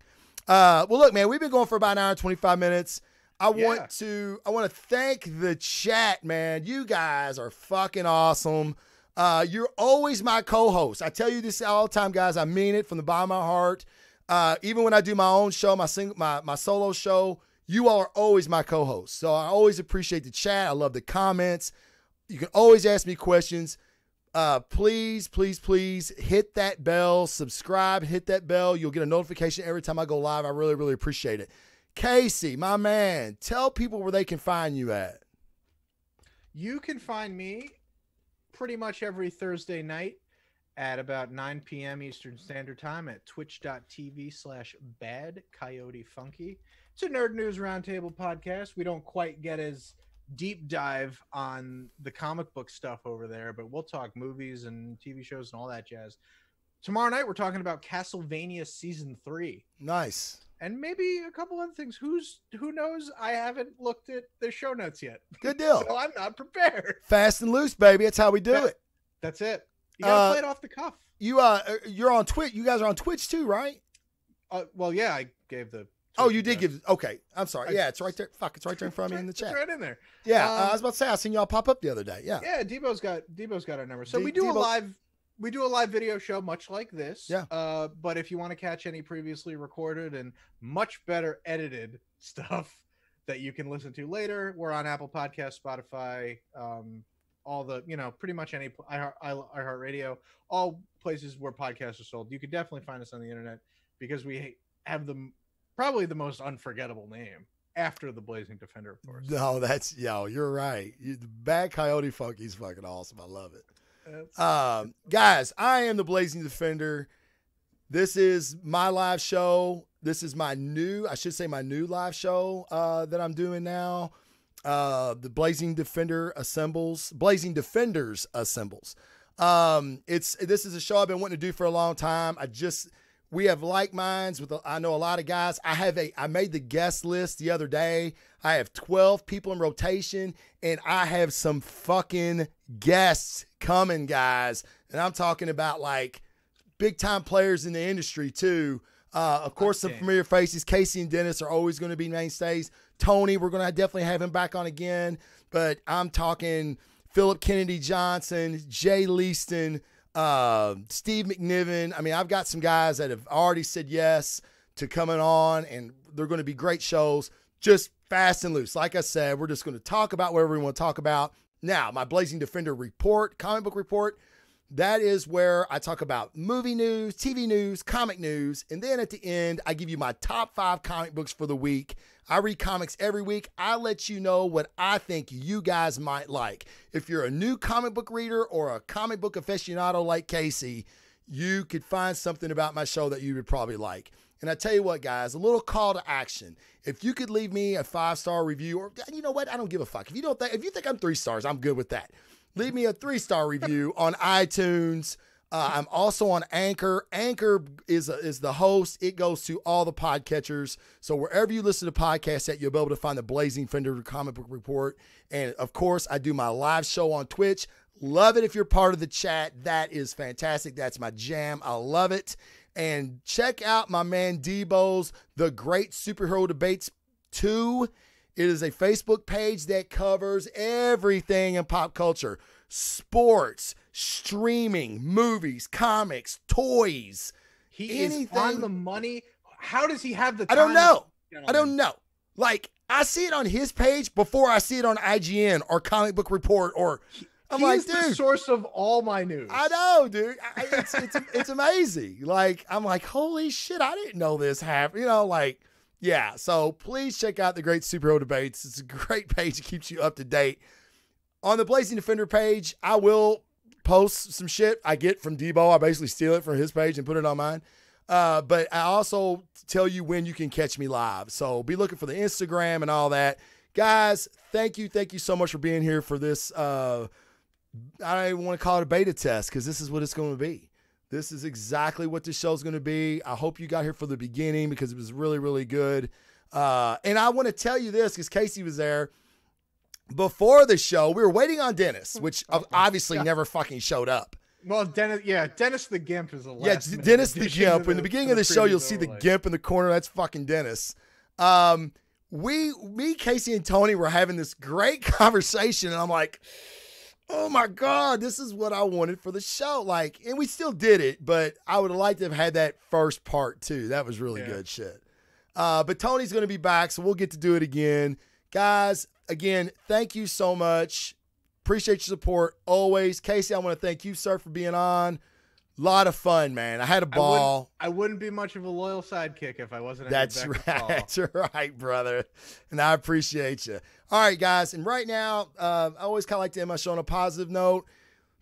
[SPEAKER 2] Well, look, man, we've been going for about an hour and 25 minutes. I want to thank the chat, man. You guys are fucking awesome. You're always my co-host. I tell you this all the time, guys. I mean it from the bottom of my heart. Even when I do my own show, my solo show, you all are always my co-host. So I always appreciate the chat. I love the comments. You can always ask me questions. Please hit that bell, subscribe, hit that bell. You'll get a notification every time I go live. I really, really appreciate it. Casey, my man, tell people where they can find you at.
[SPEAKER 3] You can find me pretty much every Thursday night at about 9 p.m. Eastern Standard Time at twitch.tv/badcoyotefunky. It's a Nerd News Roundtable podcast. We don't quite get as deep dive on the comic book stuff over there, but we'll talk movies and TV shows and all that jazz. Tomorrow night, we're talking about Castlevania Season 3.
[SPEAKER 2] Nice.
[SPEAKER 3] And maybe a couple other things. Who knows? I haven't looked at the show notes yet.
[SPEAKER 2] Good deal.
[SPEAKER 3] So I'm not prepared.
[SPEAKER 2] Fast and loose, baby. That's how we do it.
[SPEAKER 3] That's it. You gotta play it off the cuff.
[SPEAKER 2] You're on Twitch. You guys are on Twitch too, right?
[SPEAKER 3] Well, yeah, I gave the.
[SPEAKER 2] Oh, you did give. Okay, I'm sorry. Yeah, it's right there. Fuck, it's right there in front of me in the chat.
[SPEAKER 3] It's right in there.
[SPEAKER 2] Yeah, I was about to say I seen y'all pop up the other day. Yeah.
[SPEAKER 3] Yeah, Debo's got our number. So we do a live video show much like this.
[SPEAKER 2] Yeah.
[SPEAKER 3] But if you want to catch any previously recorded and much better edited stuff that you can listen to later, we're on Apple Podcasts, Spotify, all the, pretty much any iHeartRadio, all places where podcasts are sold. You could definitely find us on the internet because we have probably the most unforgettable name after the Blazing Defender, of course.
[SPEAKER 2] No, you're right. The Bad Coyote Funky's fucking awesome. I love it. Guys, I am the Blazing Defender. This is my live show. This is my new live show that I'm doing now. The Blazing Defenders Assembles. This is a show I've been wanting to do for a long time. We have like minds I know a lot of guys. I made the guest list the other day. I have 12 people in rotation, and I have some fucking guests coming, guys. And I'm talking about like big time players in the industry too. Of course, some familiar faces. Casey and Dennis are always going to be mainstays. Tony, we're going to definitely have him back on again. But I'm talking Philip Kennedy Johnson, Jay Leaston, Steve McNiven. I mean, I've got some guys that have already said yes to coming on, and they're going to be great shows. Just fast and loose. Like I said, we're just going to talk about whatever we want to talk about. Now, my Blazing Defender report, comic book report, that is where I talk about movie news, TV news, comic news, and then at the end, I give you my top 5 comic books for the week. I read comics every week. I let you know what I think you guys might like. If you're a new comic book reader or a comic book aficionado like Casey, you could find something about my show that you would probably like. And I tell you what, guys, a little call to action. If you could leave me a 5-star review, or you know what? I don't give a fuck. If you think I'm 3 stars, I'm good with that. Leave me a 3-star review on iTunes. I'm also on Anchor. Anchor is the host. It goes to all the podcatchers. So wherever you listen to podcasts at, you'll be able to find the Blazing Fender Comic Book Report. And of course, I do my live show on Twitch. Love it if you're part of the chat. That is fantastic. That's my jam. I love it. And check out my man Debo's The Great Superhero Debates 2. It is a Facebook page that covers everything in pop culture. Sports, streaming, movies, comics, toys.
[SPEAKER 3] He is on the money. How does he have the time?
[SPEAKER 2] I don't know. Like, I see it on his page before I see it on IGN or Comic Book Report or I'm
[SPEAKER 3] He
[SPEAKER 2] like,
[SPEAKER 3] is the
[SPEAKER 2] dude,
[SPEAKER 3] source of all my news.
[SPEAKER 2] I know, dude. It's amazing. Like, I'm like, holy shit, I didn't know this happened. You know, like, yeah. So please check out the Great Superhero Debates. It's a great page. It keeps you up to date. On the Blazing Defender page, I will post some shit I get from Debo. I basically steal it from his page and put it on mine. But I also tell you when you can catch me live. So be looking for the Instagram and all that. Guys, thank you so much for being here for this. I don't even want to call it a beta test because this is what it's going to be. This is exactly what this show's going to be. I hope you got here for the beginning because it was really, really good. And I want to tell you this because Casey was there. Before the show, we were waiting on Dennis, which obviously never fucking showed up.
[SPEAKER 3] Well, Dennis the Gimp is a
[SPEAKER 2] last minute Dennis the Gimp. In the beginning of the show, you'll see the Gimp in the corner. That's fucking Dennis. Me, Casey, and Tony were having this great conversation, and I'm like, oh my God, this is what I wanted for the show. Like, and we still did it, but I would have liked to have had that first part too. That was really good shit. But Tony's going to be back, so we'll get to do it again. Guys, again, thank you so much. Appreciate your support always. Casey, I want to thank you, sir, for being on. A lot of fun, man. I had a ball.
[SPEAKER 3] I wouldn't be much of a loyal sidekick if I wasn't.
[SPEAKER 2] That's right. That's right, brother. And I appreciate you. All right, guys. And right now, I always kind of like to end my show on a positive note.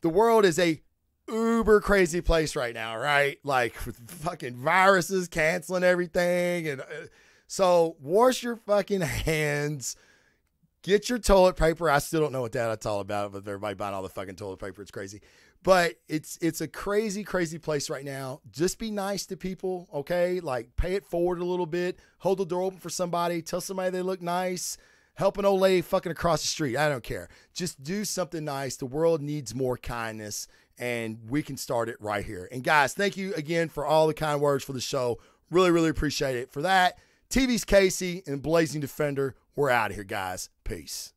[SPEAKER 2] The world is a uber crazy place right now, right? Like with fucking viruses canceling everything. And so wash your fucking hands. Get your toilet paper. I still don't know what that's all about, but everybody buying all the fucking toilet paper. It's crazy. But it's a crazy, crazy place right now. Just be nice to people, okay? Like, pay it forward a little bit. Hold the door open for somebody. Tell somebody they look nice. Help an old lady fucking across the street. I don't care. Just do something nice. The world needs more kindness, and we can start it right here. And, guys, thank you again for all the kind words for the show. Really, really appreciate it. For that, TV's Casey and Blazing Defender, we're out of here, guys. Peace.